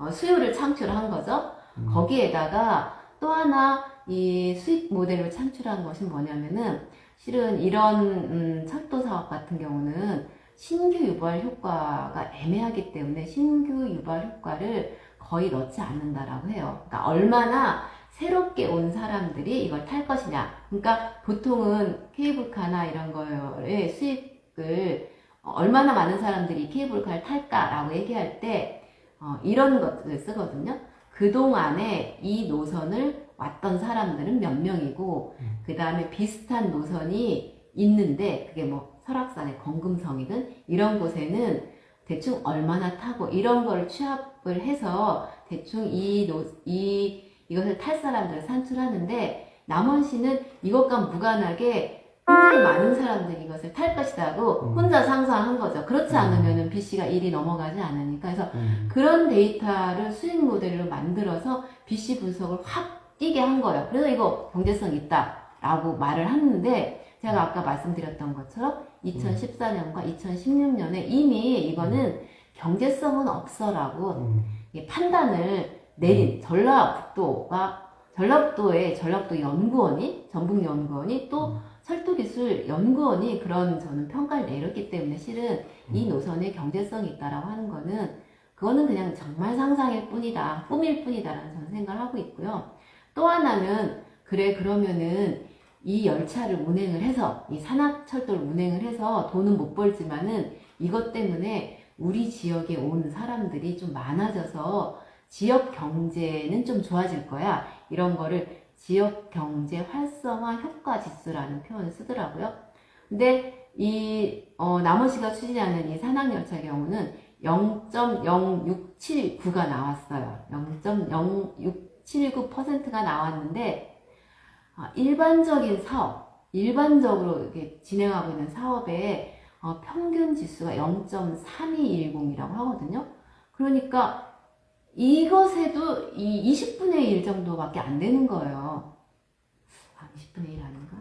수요를 창출한 거죠. 거기에다가 또 하나 이 수익 모델을 창출한 것이 뭐냐면은 실은 이런 철도 사업 같은 경우는 신규 유발 효과가 애매하기 때문에 신규 유발 효과를 거의 넣지 않는다라고 해요. 그러니까 얼마나 새롭게 온 사람들이 이걸 탈 것이냐. 그러니까 보통은 케이블카나 이런 거에 수익을 얼마나 많은 사람들이 케이블카를 탈까라고 얘기할 때 이런 것들을 쓰거든요. 그동안에 이 노선을 왔던 사람들은 몇 명이고 그 다음에 비슷한 노선이 있는데 그게 뭐 설악산의 건금성이든 이런 곳에는 대충 얼마나 타고 이런 거를 취합을 해서 대충 이것을 탈 사람들을 산출하는데 남원시는 이것과 무관하게 굉장히 많은 사람들이 이것을 탈 것이라고 혼자 상상한 거죠. 그렇지 않으면은 BC가 1이 넘어가지 않으니까. 그래서 그런 데이터를 수익 모델로 만들어서 BC 분석을 확 뛰게 한 거예요. 그래서 이거 경제성 있다라고 말을 하는데 제가 아까 말씀드렸던 것처럼 2014년과 2016년에 이미 이거는 경제성은 없어라고 판단을 내린 전라북도의 전라북도 연구원이 전북연구원이 또 철도기술연구원이 그런 저는 평가를 내렸기 때문에 실은 이 노선의 경제성이 있다라고 하는 거는 그거는 그냥 정말 상상일 뿐이다, 꿈일 뿐이다라는 저는 생각을 하고 있고요. 또 하나는 그러면은 이 열차를 운행을 해서 이 산악철도를 운행을 해서 돈은 못 벌지만은 이것 때문에 우리 지역에 온 사람들이 좀 많아져서 지역 경제는 좀 좋아질 거야. 이런 거를 지역 경제 활성화 효과 지수라는 표현을 쓰더라고요. 근데 남원시가 추진하는 이 산악열차 경우는 0.0679가 나왔어요. 0.0679%가 나왔는데 일반적으로 이렇게 진행하고 있는 사업의 평균 지수가 0.3210이라고 하거든요. 그러니까 이것에도 이 20분의 1 정도밖에 안 되는 거예요. 20분의 1 아닌가?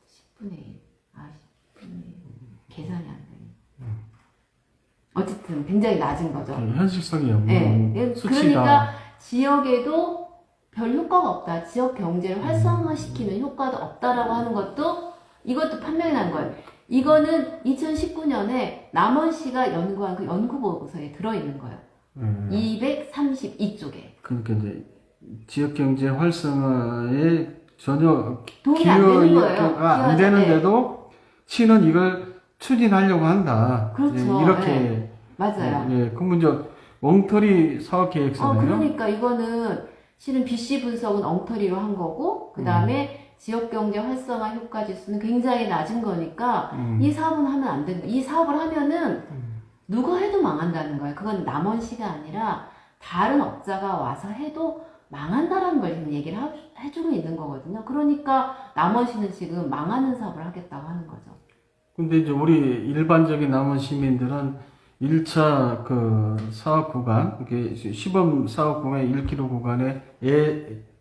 10분의 1. 10분의 1. 계산이 안 되네. 어쨌든 굉장히 낮은 거죠. 현실성이 없는 네. 수치다. 그러니까 지역에도 별 효과가 없다. 지역 경제를 활성화시키는 효과도 없다라고 하는 이것도 판명이 난 거예요. 이거는 2019년에 남원시가 연구한 그 연구보고서에 들어있는 거예요. 232쪽에. 그러니까 이제 지역 경제 활성화에 전혀 도움이 안 되는 거예요. 기여가 안 되는데도 시는 이걸 추진하려고 한다. 그렇죠. 이렇게. 네. 맞아요. 그 문제 엉터리 사업 계획서네요. 그러니까 이거는 실은 BC 분석은 엉터리로 한 거고 그 다음에 지역 경제 활성화 효과 지수는 굉장히 낮은 거니까 이 사업은 하면 안 된다. 이 사업을 하면은 누가 해도 망한다는 거예요. 그건 남원시가 아니라 다른 업자가 와서 해도 망한다라는 걸 지금 얘기를 해주고 있는 거거든요. 그러니까 남원시는 지금 망하는 사업을 하겠다고 하는 거죠. 근데 이제 우리 일반적인 남원 시민들은 1차 그 사업 구간, 이렇게 시범 사업 구간 1km 구간에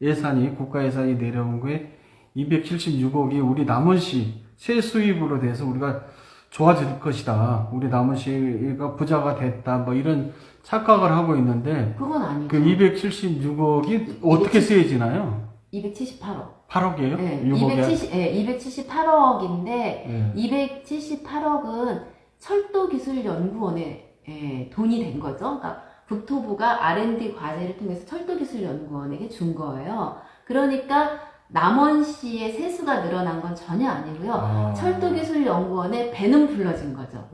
예산이, 국가 예산이 내려온 거에 276억이 우리 남원시 세 수입으로 돼서 우리가 좋아질 것이다. 우리 남원시가 부자가 됐다. 뭐 이런 착각을 하고 있는데. 그건 아니죠. 그 276억이 어떻게 쓰여지나요? 278억. 8억이에요? 네. 278억인데, 네. 278억은 철도기술연구원에 돈이 된 거죠. 그러니까 국토부가 R&D 과제를 통해서 철도기술연구원에게 준 거예요. 그러니까 남원시의 세수가 늘어난 건 전혀 아니고요. 철도기술연구원에 배는 불러진 거죠.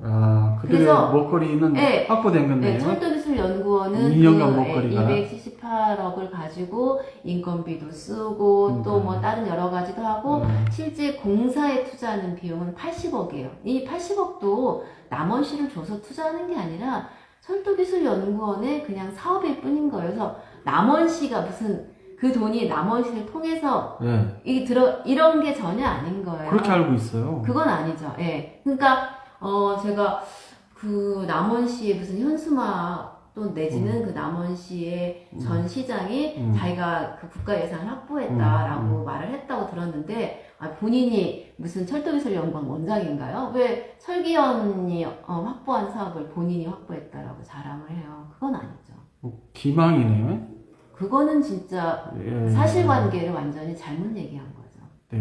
그래서 먹거리는 확보된 건데요. 철도기술연구원은 2년간 먹거리가 278 18억을 가지고 인건비도 쓰고 또 뭐 다른 여러 가지도 하고 실제 공사에 투자하는 비용은 80억이에요. 이 80억도 남원시를 줘서 투자하는 게 아니라 철도기술연구원의 그냥 사업일 뿐인 거예요. 그래서 남원시가 무슨 그 돈이 남원시를 통해서 예. 이런 게 전혀 아닌 거예요. 그렇게 알고 있어요. 그건 아니죠. 예. 그러니까 제가 그 남원시의 무슨 현수막 또 내지는 그 남원시의 전 시장이 자기가 그 국가 예산을 확보했다라고 말을 했다고 들었는데 본인이 무슨 철도기술연구원 원장인가요? 왜 설기현이 확보한 사업을 본인이 확보했다라고 자랑을 해요? 그건 아니죠. 기망이네요. 그거는 진짜 예. 사실관계를 완전히 잘못 얘기한 거죠. 네,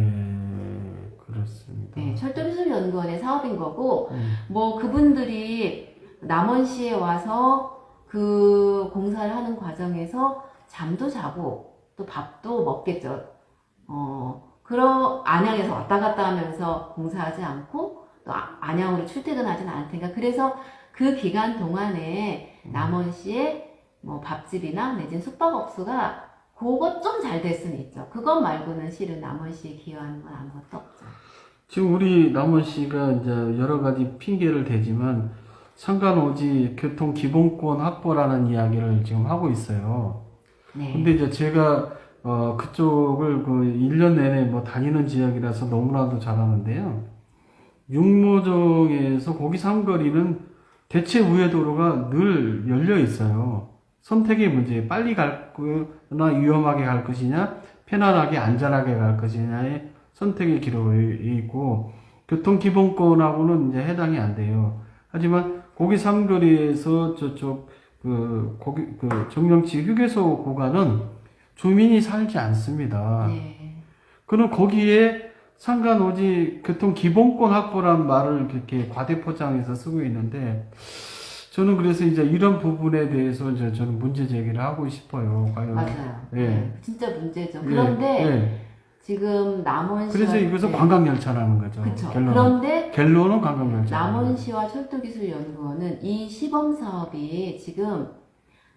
그렇습니다. 네, 철도기술연구원의 사업인 거고 뭐 그분들이 남원시에 와서 그 공사를 하는 과정에서 잠도 자고 또 밥도 먹겠죠. 안양에서 왔다 갔다 하면서 공사하지 않고 또 안양으로 출퇴근하지는 않을 테니까 그래서 그 기간 동안에 남원시에 뭐 밥집이나 내지는 숙박업소가 그것 좀 잘 될 수는 있죠. 그것 말고는 실은 남원시에 기여하는 건 아무것도 없죠. 지금 우리 남원시가 이제 여러 가지 핑계를 대지만 상관오지 교통 기본권 확보라는 이야기를 지금 하고 있어요. 네. 근데 이제 제가 그쪽을 그 1년 내내 뭐 다니는 지역이라서 너무나도 잘 아는데요. 육모정에서 거기 삼거리는 대체 우회도로가 늘 열려 있어요. 선택의 문제, 빨리 갈 거나 위험하게 갈 것이냐, 편안하게 안전하게 갈 것이냐의 선택의 기록이 있고, 교통기본권하고는 이제 해당이 안 돼요. 하지만 거기 삼거리에서 저쪽 정령치 휴게소 구간은 주민이 살지 않습니다. 네. 그럼 거기에 상관오지 교통기본권 확보란 말을 그렇게 과대포장해서 쓰고 있는데, 저는 그래서 이제 이런 부분에 대해서 이제 저는 문제 제기를 하고 싶어요. 과연. 맞아요. 예. 네, 진짜 문제죠. 예, 그런데 예. 지금 남원시와 그래서 이것은 관광열차라는 거죠. 그쵸. 결론은. 그런데 결론은 관광열차. 남원시와 철도기술연구원은 이 시범사업이 지금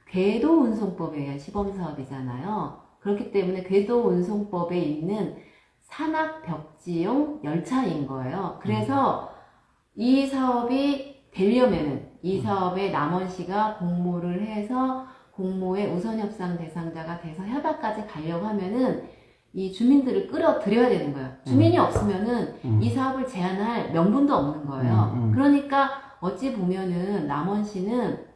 궤도운송법에 의한 시범사업이잖아요. 그렇기 때문에 궤도운송법에 있는 산악벽지용 열차인 거예요. 그래서 이 사업이 되려면은 이 사업에 남원시가 공모를 해서 공모의 우선협상 대상자가 돼서 협약까지 가려고 하면은 이 주민들을 끌어들여야 되는 거예요. 주민이 없으면은 이 사업을 제한할 명분도 없는 거예요. 그러니까 어찌 보면은 남원시는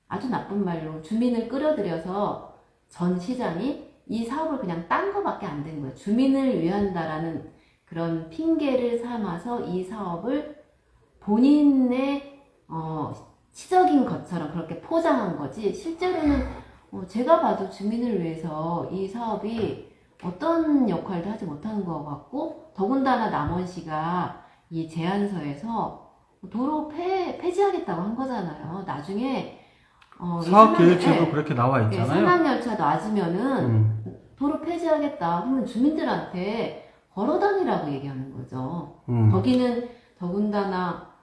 아주 나쁜 말로 주민을 끌어들여서 전 시장이 이 사업을 그냥 딴 거밖에 안 되는 거예요. 주민을 위한다라는 그런 핑계를 삼아서 이 사업을 본인의 시적인 것처럼 그렇게 포장한 거지 실제로는 제가 봐도 주민을 위해서 이 사업이 어떤 역할도 하지 못하는 것 같고 더군다나 남원시가 이 제안서에서 도로 폐지하겠다고 한 거잖아요. 나중에 사업계획서도 그렇게 나와 예, 있잖아요. 산악열차 놔주면은 도로 폐지하겠다 하면 주민들한테 걸어다니라고 얘기하는 거죠. 거기는 더군다나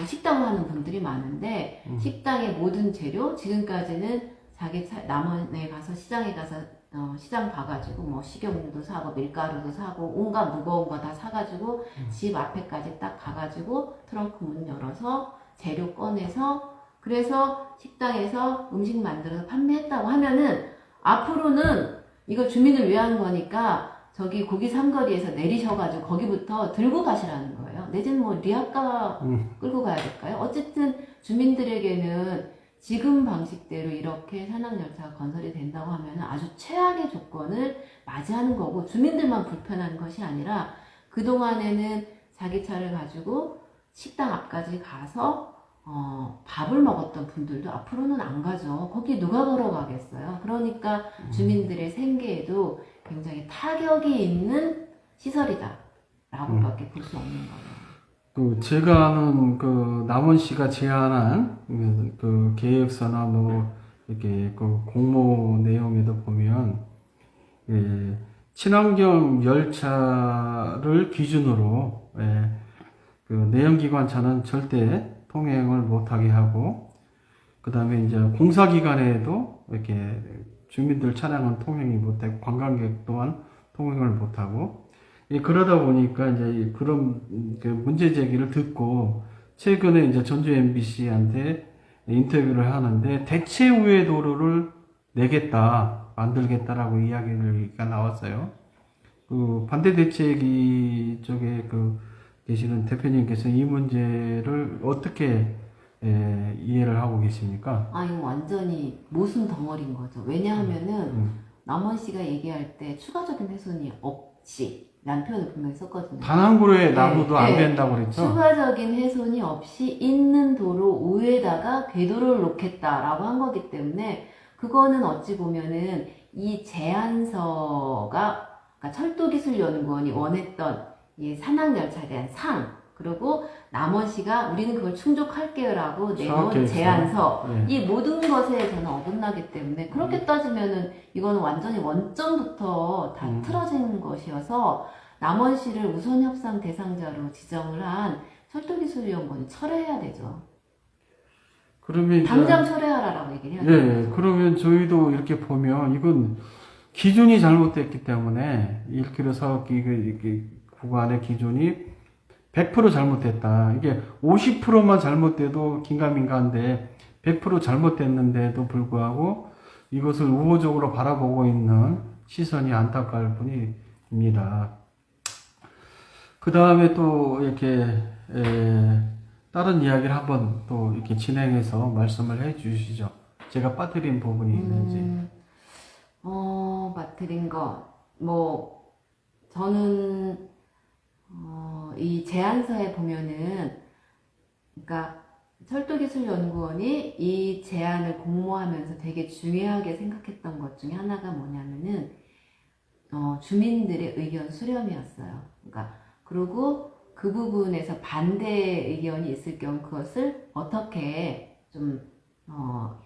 식당을 하는 분들이 많은데 식당의 모든 재료 지금까지는 자기 남원에 가서 시장에 가서 시장 봐가지고 뭐 식용유도 사고 밀가루도 사고 온갖 무거운 거 다 사가지고 집 앞에까지 딱 가가지고 트렁크 문 열어서 재료 꺼내서 그래서 식당에서 음식 만들어서 판매했다고 하면은 앞으로는 이거 주민을 위한 거니까 저기 고기 삼거리에서 내리셔가지고 거기부터 들고 가시라는 거예요. 내지는 뭐 리아카 끌고 가야 될까요? 어쨌든 주민들에게는 지금 방식대로 이렇게 산악열차가 건설이 된다고 하면 아주 최악의 조건을 맞이하는 거고 주민들만 불편한 것이 아니라 그동안에는 자기 차를 가지고 식당 앞까지 가서 밥을 먹었던 분들도 앞으로는 안 가죠. 거기 누가 걸어가겠어요. 그러니까 주민들의 생계에도 굉장히 타격이 있는 시설이다 라고밖에 볼 수 없는 거예요. 제가 아는 남원시가 제안한 그 계획서나 뭐 이렇게 그 공모 내용에도 보면 친환경 열차를 기준으로 그 내연기관차는 절대 통행을 못하게 하고 그 다음에 이제 공사 기간에도 이렇게 주민들 차량은 통행이 못되고 관광객 또한 통행을 못하고 그러다 보니까 이제 그런 그 문제 제기를 듣고 최근에 이제 전주 MBC한테 인터뷰를 하는데 대체 우회 도로를 내겠다, 만들겠다라고 이야기가 나왔어요. 그 반대 대책이 쪽에 계시는 대표님께서 이 문제를 어떻게 이해를 하고 계십니까? 아, 이거 완전히 모순 덩어리인 거죠. 왜냐하면은 남원시가 얘기할 때 추가적인 훼손이 없이 라는 표현을 분명히 썼거든요. 단 한 그루의 나무도 안 된다고 그랬죠? 추가적인 훼손이 없이 있는 도로 우에다가 궤도를 놓겠다라고 한 거기 때문에 그거는 어찌 보면은 이 제안서가 그러니까 철도기술연구원이 원했던 이 산악열차에 대한 상 그리고 남원시가 우리는 그걸 충족할게요라고 내놓은 제안서 이 모든 것에 저는 어긋나기 때문에 그렇게 따지면은 이거는 완전히 원점부터 다 틀어진 것이어서 남원시를 우선 협상 대상자로 지정을 한 철도기술연구원이 철회해야 되죠. 그러면 당장 철회하라라고 얘기를 해야 돼요. 그러면 저희도 이렇게 보면 이건 기준이 잘못됐기 때문에 1km 사업기 이게 구간의 기준이 100% 잘못됐다. 이게 50%만 잘못돼도 긴가민가한데 100% 잘못됐는데도 불구하고 이것을 우호적으로 바라보고 있는 시선이 안타까울 뿐입니다. 그 다음에 또 이렇게 다른 이야기를 한번 또 이렇게 진행해서 말씀을 해 주시죠. 제가 빠뜨린 부분이 있는지. 빠뜨린 거. 저는, 이 제안서에 보면은, 그러니까, 철도기술연구원이 이 제안을 공모하면서 되게 중요하게 생각했던 것 중에 하나가 뭐냐면은, 주민들의 의견 수렴이었어요. 그러니까, 그리고 그 부분에서 반대 의견이 있을 경우 그것을 어떻게 좀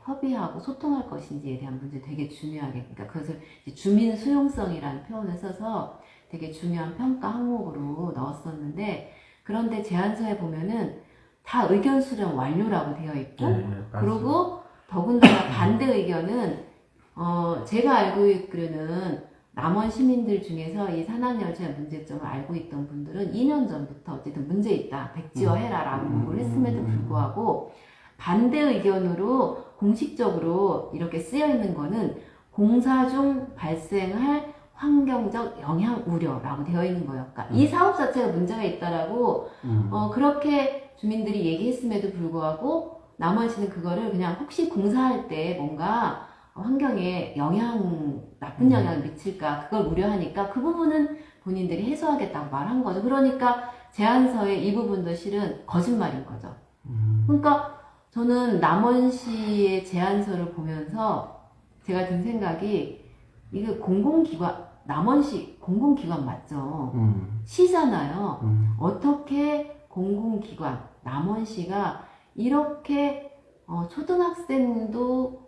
협의하고 소통할 것인지에 대한 문제 되게 중요하게, 그러니까 그것을 주민 수용성이라는 표현을 써서 되게 중요한 평가 항목으로 넣었었는데, 그런데 제안서에 보면은 다 의견 수렴 완료라고 되어 있고, 그리고 더군다나 반대 의견은 제가 알고 있기로는 남원 시민들 중에서 이 산악열차의 문제점을 알고 있던 분들은 2년 전부터 어쨌든 문제 있다, 백지화해라라고 요구를 했음에도 불구하고 반대 의견으로 공식적으로 이렇게 쓰여 있는 거는 공사 중 발생할 환경적 영향 우려라고 되어 있는 거예요. 그러니까 이 사업 자체가 문제가 있다라고 그렇게 주민들이 얘기했음에도 불구하고 남원시는 그거를 그냥 혹시 공사할 때 뭔가 환경에 나쁜 영향을 미칠까 그걸 우려하니까 그 부분은 본인들이 해소하겠다고 말한 거죠. 그러니까 제안서의 이 부분도 실은 거짓말인 거죠. 그러니까 저는 남원시의 제안서를 보면서 제가 든 생각이 이게 남원시 공공기관 맞죠? 시잖아요. 어떻게 공공기관, 남원시가 이렇게 초등학생도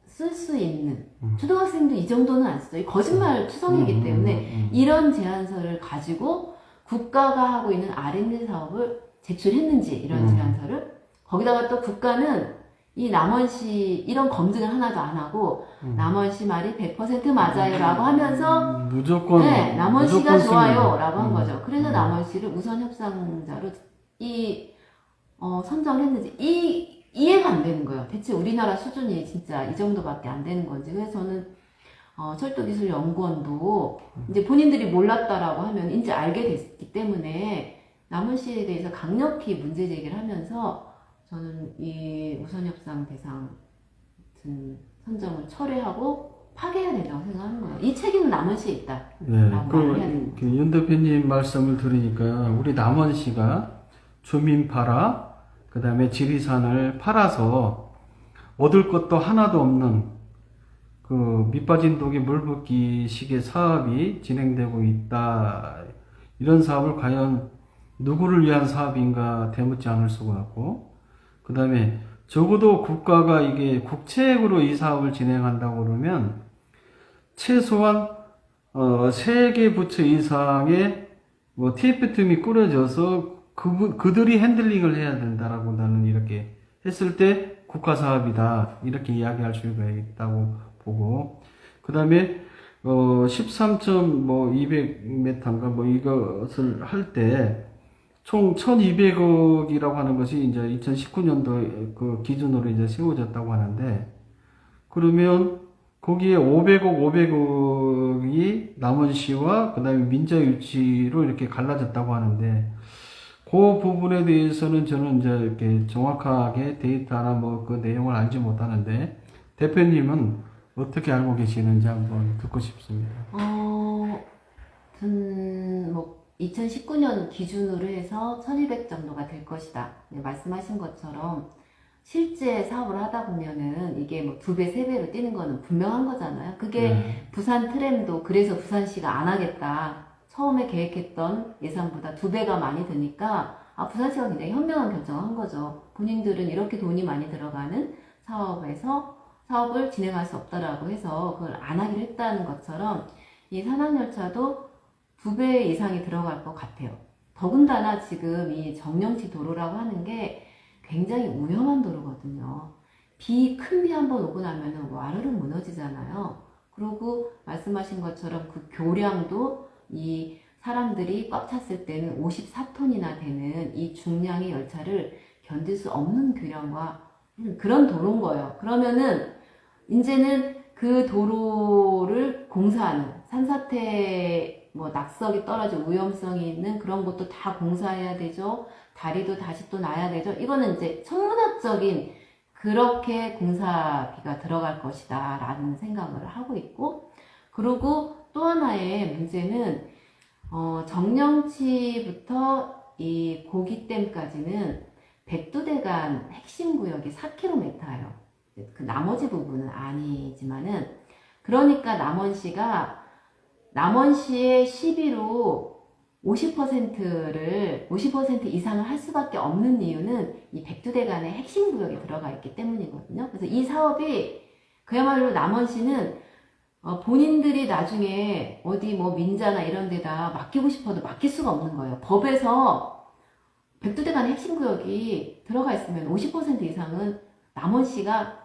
쓸 수 있는 초등학생도 이 정도는 안 써요. 거짓말 투성이기 때문에 이런 제안서를 가지고 국가가 하고 있는 R&D 사업을 제출했는지 이런 제안서를 거기다가 또 국가는 이 남원시 이런 검증을 하나도 안 하고 남원시 말이 100% 맞아요 라고 하면서 무조건 남원시가 좋아요 라고 한 거죠. 그래서 남원시를 우선 협상자로 선정을 했는지 이해가 안 되는 거예요. 대체 우리나라 수준이 진짜 이 정도밖에 안 되는 건지. 그래서 저는 철도기술연구원도 이제 본인들이 몰랐다라고 하면 이제 알게 됐기 때문에 남원시에 대해서 강력히 문제 제기를 하면서 저는 이 우선협상 대상 선정을 철회하고 파괴해야 된다고 생각하는 거예요. 이 책임은 남원시에 있다. 윤 대표님 말씀을 들으니까 우리 남원시가 주민파라 그 다음에 지리산을 팔아서 얻을 것도 하나도 없는 그 밑빠진 독에 물 붓기 식의 사업이 진행되고 있다. 이런 사업을 과연 누구를 위한 사업인가 되묻지 않을 수가 없고, 그 다음에 적어도 국가가 이게 국책으로 이 사업을 진행한다고 그러면 최소한 3개 부처 이상의 TF팀이 꾸려져서 그들이 핸들링을 해야 된다라고 나는 이렇게 했을 때 국가 사업이다 이렇게 이야기할 수가 있다고 보고, 그 다음에 13.200m인가 뭐 이것을 할 때 총 1,200억이라고 하는 것이 이제 2019년도 그 기준으로 이제 세워졌다고 하는데, 그러면 거기에 500억이 남원시와 그 다음에 민자유치로 이렇게 갈라졌다고 하는데, 그 부분에 대해서는 저는 이제 이렇게 정확하게 데이터나 뭐 그 내용을 알지 못하는데, 대표님은 어떻게 알고 계시는지 한번 듣고 싶습니다. 뭐 2019년 기준으로 해서 1200 정도가 될 것이다. 네, 말씀하신 것처럼 실제 사업을 하다 보면은 이게 뭐 2배, 3배로 뛰는 거는 분명한 거잖아요. 그게 부산 트램도 그래서 부산시가 안 하겠다. 처음에 계획했던 예산보다 2배가 많이 드니까 부산시가 굉장히 현명한 결정을 한 거죠. 본인들은 이렇게 돈이 많이 들어가는 사업에서 사업을 진행할 수 없다라고 해서 그걸 안 하기로 했다는 것처럼 이 산악열차도 2배 이상이 들어갈 것 같아요. 더군다나 지금 이 정령치 도로라고 하는 게 굉장히 위험한 도로거든요. 큰 비 한 번 오고 나면은 와르르 무너지잖아요. 그리고 말씀하신 것처럼 그 교량도 이 사람들이 꽉 찼을 때는 54톤이나 되는 이 중량의 열차를 견딜 수 없는 교량과 그런 도로인 거예요. 그러면은 이제는 그 도로를 공사하는 산사태 뭐 낙석이 떨어질 위험성이 있는 그런 것도 다 공사해야 되죠. 다리도 다시 또 놔야 되죠. 이거는 이제 천문학적인 그렇게 공사비가 들어갈 것이다 라는 생각을 하고 있고, 그리고 또 하나의 문제는 정령치부터 이 고기댐까지는 백두대간 핵심 구역이 4km예요. 그 나머지 부분은 아니지만은, 그러니까 남원시의 시비로 50% 이상을 할 수밖에 없는 이유는 이 백두대간의 핵심 구역에 들어가 있기 때문이거든요. 그래서 이 사업이 그야말로 남원시는 본인들이 나중에 어디 뭐 민자나 이런 데다 맡기고 싶어도 맡길 수가 없는 거예요. 법에서 백두대간의 핵심 구역이 들어가 있으면 50% 이상은 남원시가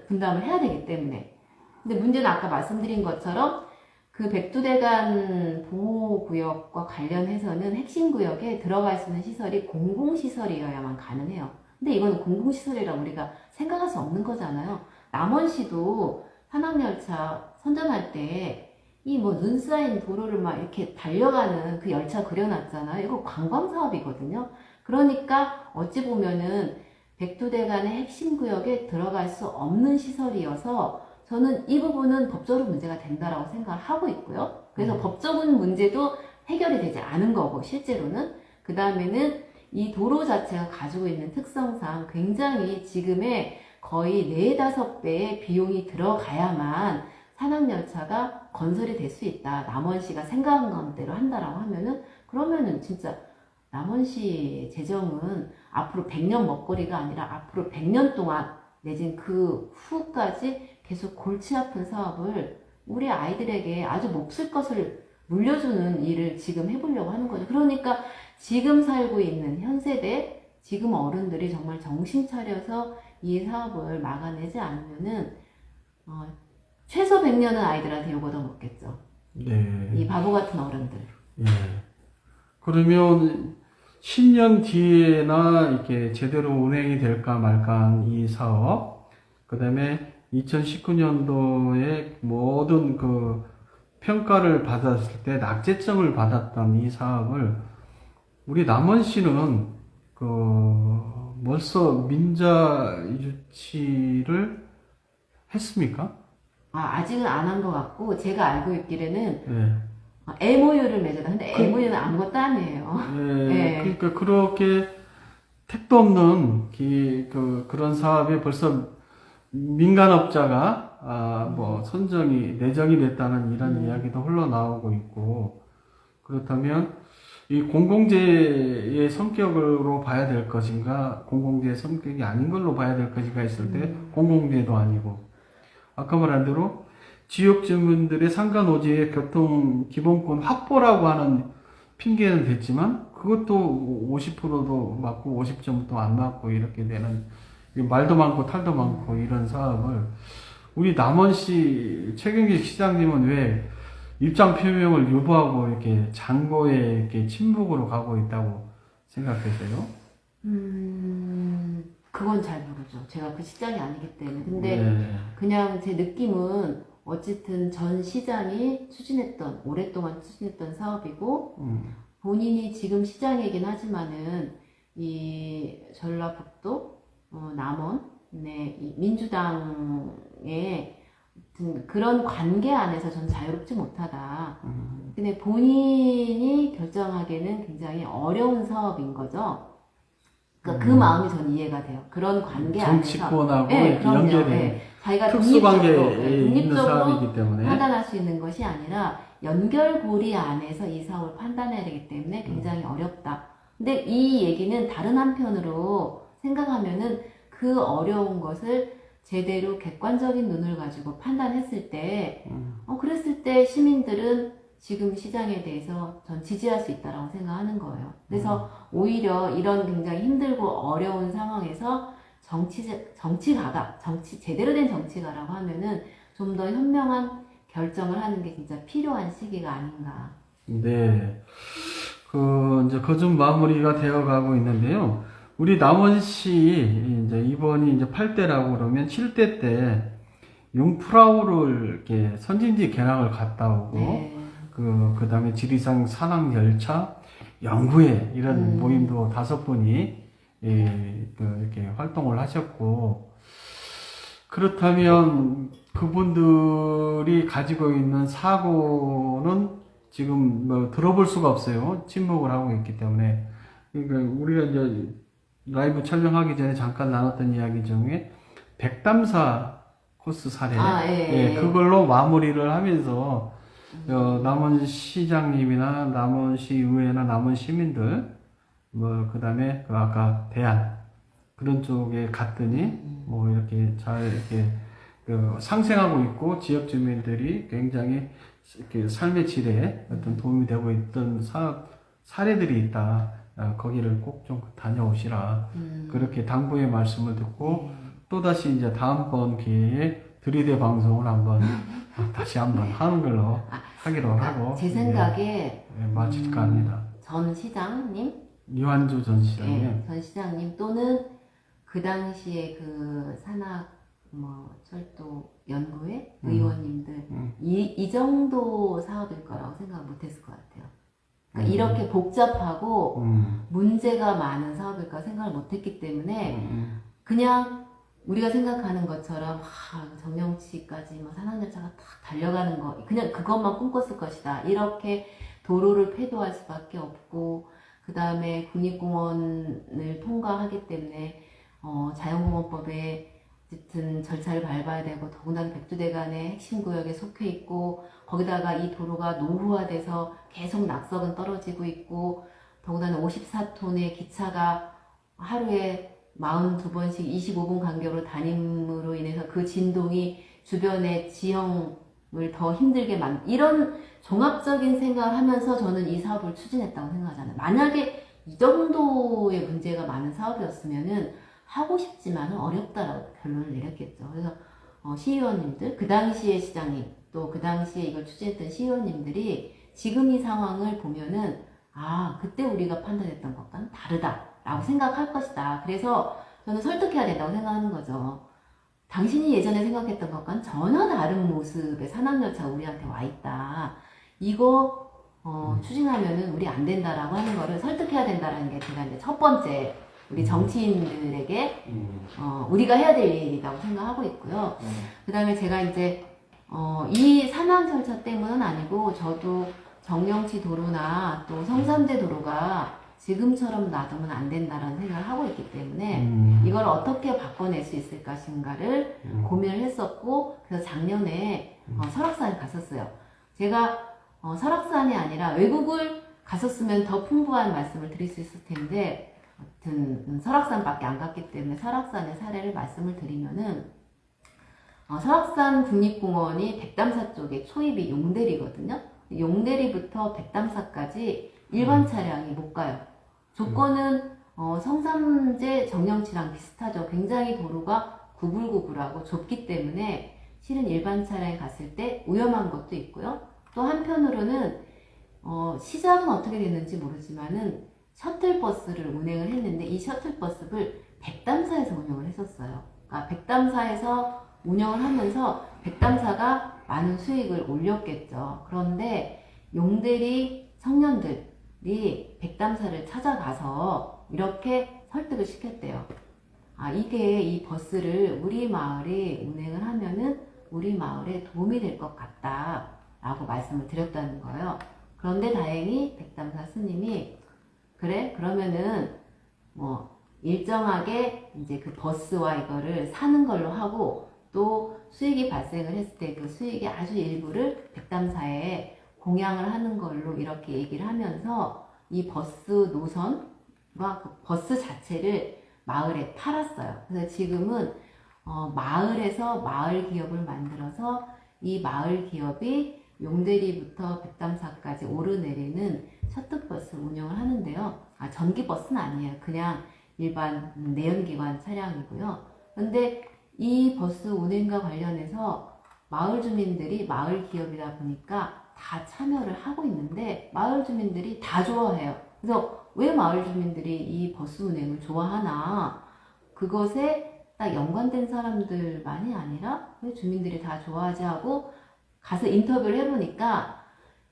분담을 해야 되기 때문에. 근데 문제는 아까 말씀드린 것처럼 그 백두대간 보호구역과 관련해서는 핵심 구역에 들어갈 수 있는 시설이 공공시설이어야만 가능해요. 근데 이거는 공공시설이라고 우리가 생각할 수 없는 거잖아요. 남원시도 산악열차 선전할 때 이 뭐 눈 쌓인 도로를 막 이렇게 달려가는 그 열차 그려놨잖아요. 이거 관광사업이거든요. 그러니까 어찌 보면은 백두대간의 핵심 구역에 들어갈 수 없는 시설이어서 저는 이 부분은 법적으로 문제가 된다라고 생각을 하고 있고요. 그래서 법적인 문제도 해결이 되지 않은 거고, 실제로는. 그 다음에는 이 도로 자체가 가지고 있는 특성상 굉장히 지금의 거의 4, 5배의 비용이 들어가야만 산악열차가 건설이 될 수 있다. 남원시가 생각한 대로 한다라고 하면은, 그러면은 진짜 남원시 재정은 앞으로 100년 먹거리가 아니라 앞으로 100년 동안 내진 그 후까지 계속 골치 아픈 사업을 우리 아이들에게 아주 몫을 것을 물려주는 일을 지금 해보려고 하는 거죠. 그러니까 지금 살고 있는 현 세대, 지금 어른들이 정말 정신 차려서 이 사업을 막아내지 않으면은 최소 100년은 아이들한테 요거도 먹겠죠. 네. 이 바보 같은 어른들. 예. 그러면 10년 뒤에나 이렇게 제대로 운행이 될까 말까 이 사업, 그 다음에 2019년도에 모든 그 평가를 받았을 때 낙제점을 받았던 이 사업을 우리 남원시는 벌써 민자 유치를 했습니까? 아직은 안 한 것 같고, 제가 알고 있기로는 네. MOU를 맺었는데 MOU는 아무것도 아니에요. 네. 그러니까 그렇게 택도 없는 그런 사업에 벌써 민간업자가 뭐 내정이 됐다는 이런 이야기도 흘러나오고 있고, 그렇다면 이 공공재의 성격으로 봐야 될 것인가, 공공재의 성격이 아닌 걸로 봐야 될 것인가 했을 때 공공재도 아니고, 아까 말한 대로 지역 주민들의 상가노지의 교통 기본권 확보라고 하는 핑계는 됐지만 그것도 50%도 맞고 50점도 안 맞고 이렇게 되는, 말도 많고 탈도 많고 이런 사업을 우리 남원시 최경길 시장님은 왜 입장 표명을 유보하고 이렇게 장고에 이렇게 침묵으로 가고 있다고 생각하세요? 그건 잘 모르죠. 제가 그 시장이 아니기 때문에. 근데 네. 그냥 제 느낌은 어쨌든 전 시장이 오랫동안 추진했던 사업이고, 본인이 지금 시장이긴 하지만은, 이 전라북도, 남원, 네, 이 민주당의 어떤 그런 관계 안에서 전 자유롭지 못하다. 근데 본인이 결정하기에는 굉장히 어려운 사업인 거죠. 그러니까 그 마음이 전 이해가 돼요. 그런 관계 안에서. 정치권하고 네, 이렇게 그럼요. 연계된 네. 자기가 특수관계에 있는 독립적으로 사람이기 때문에 판단할 수 있는 것이 아니라 연결고리 안에서 이 사업을 판단해야 되기 때문에 굉장히 어렵다. 근데 이 얘기는 다른 한편으로 생각하면은 그 어려운 것을 제대로 객관적인 눈을 가지고 판단했을 때, 그랬을 때 시민들은 지금 시장에 대해서 전 지지할 수 있다라고 생각하는 거예요. 그래서 오히려 이런 굉장히 힘들고 어려운 상황에서 제대로 된 정치가라고 하면은 좀 더 현명한 결정을 하는 게 진짜 필요한 시기가 아닌가. 네. 이제 거듭 마무리가 되어 가고 있는데요. 우리 남원시 이제 이번이 이제 8대라고 그러면 7대 때 융프라우를 이렇게 선진지 개항을 갔다 오고, 네. 그다음에 지리산 산악열차 연구회 이런 모임도 5분이 이렇게 활동을 하셨고, 그렇다면 그분들이 가지고 있는 사고는 지금 뭐 들어볼 수가 없어요. 침묵을 하고 있기 때문에. 그러니까 우리가 이제 라이브 촬영하기 전에 잠깐 나눴던 이야기 중에 백담사 코스 사례, 예. 그걸로 마무리를 하면서 남원시장님이나 남원시의회나 남원시민들, 뭐 그다음에 아까 대안 그런 쪽에 갔더니 뭐 이렇게 잘 이렇게 상생하고 있고 지역 주민들이 굉장히 이렇게 삶의 질에 어떤 도움이 되고 있던 사례들이 있다. 거기를 꼭 좀 다녀오시라. 그렇게 당부의 말씀을 듣고 또다시 이제 다음번 기회에 들이대 방송을 다시 한번 하는 걸로 하기로 하고. 제 생각에 마칠까 합니다. 전 시장님, 이완주 전 시장님. 전 시장님 또는 그 당시에 그 철도 연구회 의원님들 이 정도 사업일 거라고 생각 못했을 것 같아요. 그러니까 이렇게 복잡하고 문제가 많은 사업일 까 생각을 못했기 때문에 그냥 우리가 생각하는 것처럼 정령치까지 뭐 산악열차가 탁 달려가는 거 그냥 그것만 꿈꿨을 것이다. 이렇게 도로를 폐도할 수밖에 없고 그 다음에 국립공원을 통과하기 때문에 자연공원법에 어쨌든 절차를 밟아야 되고 더군다나 백두대간의 핵심 구역에 속해 있고 거기다가 이 도로가 노후화돼서 계속 낙석은 떨어지고 있고 더군다나 54톤의 기차가 하루에 42번씩 25분 간격으로 다님으로 인해서 그 진동이 주변의 지형을 더 힘들게 이런 종합적인 생각을 하면서 저는 이 사업을 추진했다고 생각하잖아요. 만약에 이 정도의 문제가 많은 사업이었으면은 하고 싶지만은 어렵다라고 결론을 내렸겠죠. 그래서 시의원님들, 그 당시의 시장님, 또 그 당시에 이걸 추진했던 시의원님들이 지금 이 상황을 보면은 그때 우리가 판단했던 것과는 다르다라고 생각할 것이다. 그래서 저는 설득해야 된다고 생각하는 거죠. 당신이 예전에 생각했던 것과는 전혀 다른 모습의 산악열차가 우리한테 와 있다. 이거 추진하면은 우리 안 된다라고 하는 거를 설득해야 된다라는 게 제가 이제 첫 번째 우리 정치인들에게 우리가 해야 될 일이라고 생각하고 있고요. 그 다음에 제가 이제 이 산악열차 때문은 아니고 저도 정령치 도로나 또 성산대 도로가 지금처럼 놔두면 안 된다라는 생각을 하고 있기 때문에 이걸 어떻게 바꿔낼 수 있을 것인가를 고민을 했었고 그래서 작년에 설악산에 갔었어요. 제가 설악산이 아니라 외국을 갔었으면 더 풍부한 말씀을 드릴 수 있을 텐데 아무튼 설악산밖에 안 갔기 때문에 설악산의 사례를 말씀을 드리면은 설악산 국립공원이 백담사 쪽에 초입이 용대리거든요. 용대리부터 백담사까지 일반 차량이 못 가요. 조건은 성삼재 정령치랑 비슷하죠. 굉장히 도로가 구불구불하고 좁기 때문에 실은 일반 차량에 갔을 때 위험한 것도 있고요. 또 한편으로는 시장은 어떻게 됐는지 모르지만은 셔틀버스를 운행을 했는데 이 셔틀버스를 백담사에서 운영을 했었어요. 그러니까 백담사에서 운영을 하면서 백담사가 많은 수익을 올렸겠죠. 그런데 용대리 청년들이 백담사를 찾아가서 이렇게 설득을 시켰대요. 이게 이 버스를 우리 마을에 운행을 하면은 우리 마을에 도움이 될 것 같다 라고 말씀을 드렸다는 거예요. 그런데 다행히 백담사 스님이 그래? 그러면은 뭐 일정하게 이제 그 버스와 이거를 사는 걸로 하고 또 수익이 발생을 했을 때 그 수익의 아주 일부를 백담사에 공양을 하는 걸로 이렇게 얘기를 하면서 이 버스 노선과 그 버스 자체를 마을에 팔았어요. 그래서 지금은 마을에서 마을 기업을 만들어서 이 마을 기업이 용대리부터 백담사까지 오르내리는 셔틀버스 운영을 하는데요. 전기버스는 아니에요. 그냥 일반 내연기관 차량이고요. 그런데 이 버스 운행과 관련해서 마을 주민들이 마을 기업이다 보니까 다 참여를 하고 있는데 마을 주민들이 다 좋아해요. 그래서 왜 마을 주민들이 이 버스 운행을 좋아하나? 그것에 딱 연관된 사람들만이 아니라 왜 주민들이 다 좋아하지 하고 가서 인터뷰를 해보니까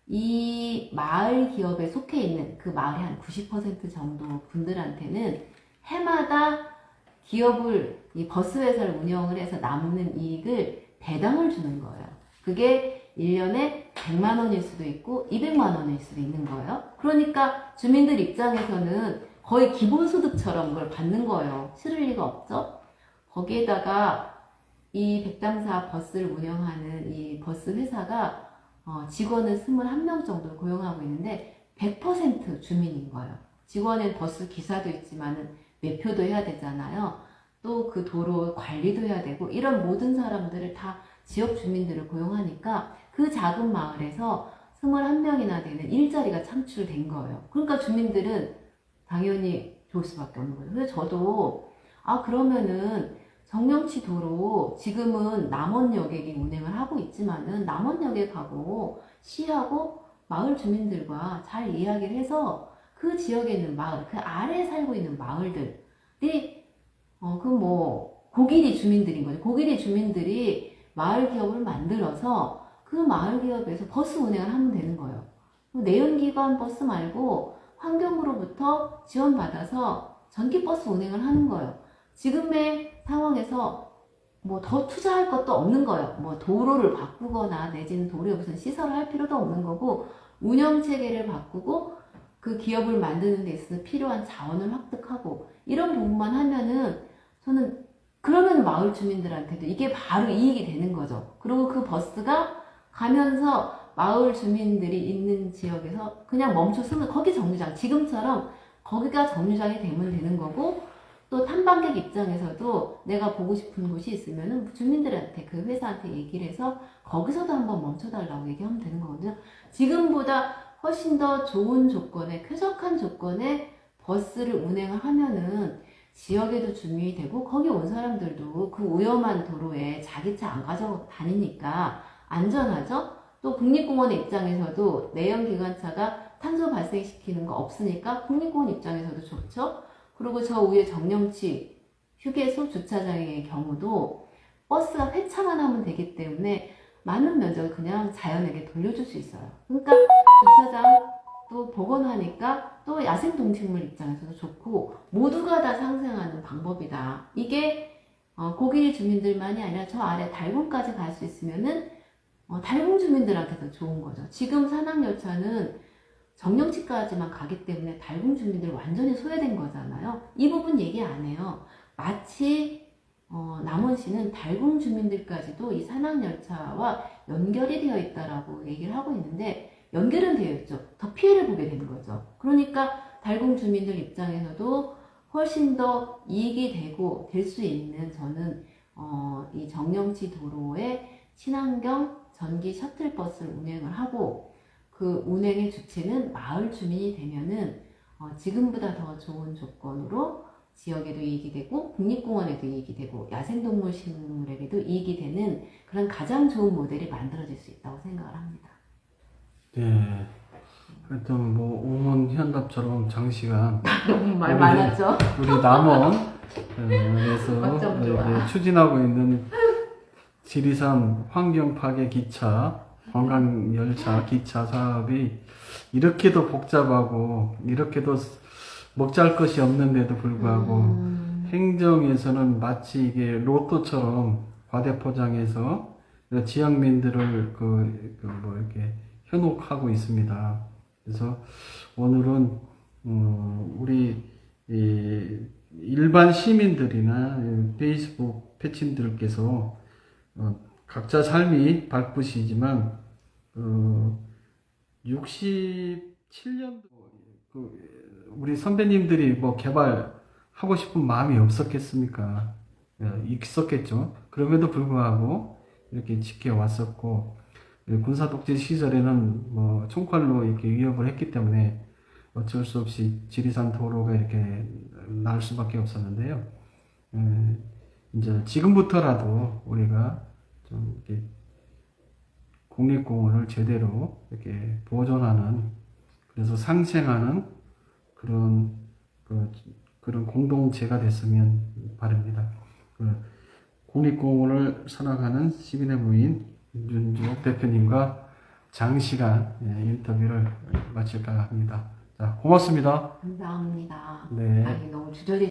이 마을 기업에 속해 있는 그 마을의 한 90% 정도 분들한테는 해마다 기업을 이 버스 회사를 운영을 해서 남는 이익을 배당을 주는 거예요. 그게 1년에 100만 원일 수도 있고 200만 원일 수도 있는 거예요. 그러니까 주민들 입장에서는 거의 기본소득처럼 그걸 받는 거예요. 싫을 리가 없죠. 거기에다가 이 백담사 버스를 운영하는 이 버스 회사가 직원을 21명 정도를 고용하고 있는데 100% 주민인 거예요. 직원은 버스 기사도 있지만은 매표도 해야 되잖아요. 또 그 도로 관리도 해야 되고 이런 모든 사람들을 다 지역 주민들을 고용하니까 그 작은 마을에서 21명이나 되는 일자리가 창출된 거예요. 그러니까 주민들은 당연히 좋을 수밖에 없는 거예요. 그래서 저도 그러면은 정령치 도로 지금은 남원여객이 운행을 하고 있지만은 남원여객 가고 시하고 마을 주민들과 잘 이야기를 해서 그 지역에 있는 마을, 그 아래에 살고 있는 마을들이 고기리 주민들인 거죠. 고기리 주민들이 마을 기업을 만들어서 그 마을 기업에서 버스 운행을 하면 되는 거예요. 내연기관 버스 말고 환경부로부터 지원받아서 전기버스 운행을 하는 거예요. 지금의 상황에서 뭐 더 투자할 것도 없는 거예요. 뭐 도로를 바꾸거나 내지는 도로에 무슨 시설을 할 필요도 없는 거고 운영 체계를 바꾸고 그 기업을 만드는 데 있어서 필요한 자원을 획득하고 이런 부분만 하면은 저는 그러면 마을 주민들한테도 이게 바로 이익이 되는 거죠. 그리고 그 버스가 가면서 마을 주민들이 있는 지역에서 그냥 멈춰서면 거기 정류장, 지금처럼 거기가 정류장이 되면 되는 거고 또 탐방객 입장에서도 내가 보고 싶은 곳이 있으면은 주민들한테 그 회사한테 얘기를 해서 거기서도 한번 멈춰달라고 얘기하면 되는 거거든요. 지금보다 훨씬 더 좋은 조건에, 쾌적한 조건에 버스를 운행을 하면은 지역에도 주민이 되고 거기 온 사람들도 그 위험한 도로에 자기 차 안 가지고 다니니까 안전하죠? 또 국립공원의 입장에서도 내연기관차가 탄소 발생시키는 거 없으니까 국립공원 입장에서도 좋죠? 그리고 저 위에 정령치 휴게소 주차장의 경우도 버스가 회차만 하면 되기 때문에 많은 면적을 그냥 자연에게 돌려줄 수 있어요. 그러니까 주차장도 복원하니까 또 야생동식물 입장에서도 좋고 모두가 다 상생하는 방법이다. 이게 고길 주민들만이 아니라 저 아래 달궁까지 갈 수 있으면은 달궁 주민들한테도 좋은 거죠. 지금 산악열차는 정령치까지만 가기 때문에 달궁 주민들 완전히 소외된 거잖아요. 이 부분 얘기 안 해요. 마치 남원시는 달궁 주민들까지도 이 산악열차와 연결이 되어 있다라고 얘기를 하고 있는데 연결은 되어 있죠. 더 피해를 보게 되는 거죠. 그러니까 달궁 주민들 입장에서도 훨씬 더 이익이 되고 될 수 있는 저는 이 정령치 도로에 친환경 전기 셔틀버스를 운행을 하고 그 운행의 주체는 마을 주민이 되면은 지금보다 더 좋은 조건으로 지역에도 이익이 되고 국립공원에도 이익이 되고 야생동물 식물에게도 이익이 되는 그런 가장 좋은 모델이 만들어질 수 있다고 생각을 합니다. 네. 하여튼 뭐 우문 현답처럼 장시간 너무 말 우리- 많았죠? 우리 남원에서 어쩜 좋아. 추진하고 있는 지리산 환경 파괴 기차, 관광 열차 기차 사업이 이렇게도 복잡하고 이렇게도 먹잘 것이 없는데도 불구하고 행정에서는 마치 이게 로또처럼 과대포장해서 지역민들을 뭐 이렇게 현혹하고 있습니다. 그래서 오늘은 우리 이 일반 시민들이나 페이스북 패친들께서 각자 삶이 바쁘시지만 67년도 우리 선배님들이 뭐 개발하고 싶은 마음이 없었겠습니까? 있었겠죠. 그럼에도 불구하고 이렇게 지켜왔었고 군사독재 시절에는 뭐 총칼로 이렇게 위협을 했기 때문에 어쩔 수 없이 지리산 도로가 이렇게 날 수밖에 없었는데요. 이제 지금부터라도 우리가 좀 이렇게 국립공원을 제대로 이렇게 보존하는, 그래서 상생하는 그런 공동체가 됐으면 바랍니다. 국립공원을 살아가는 시민의 무인 윤주옥 대표님과 장시간 인터뷰를 마칠까 합니다. 자, 고맙습니다. 감사합니다. 네. 아니, 너무 주저리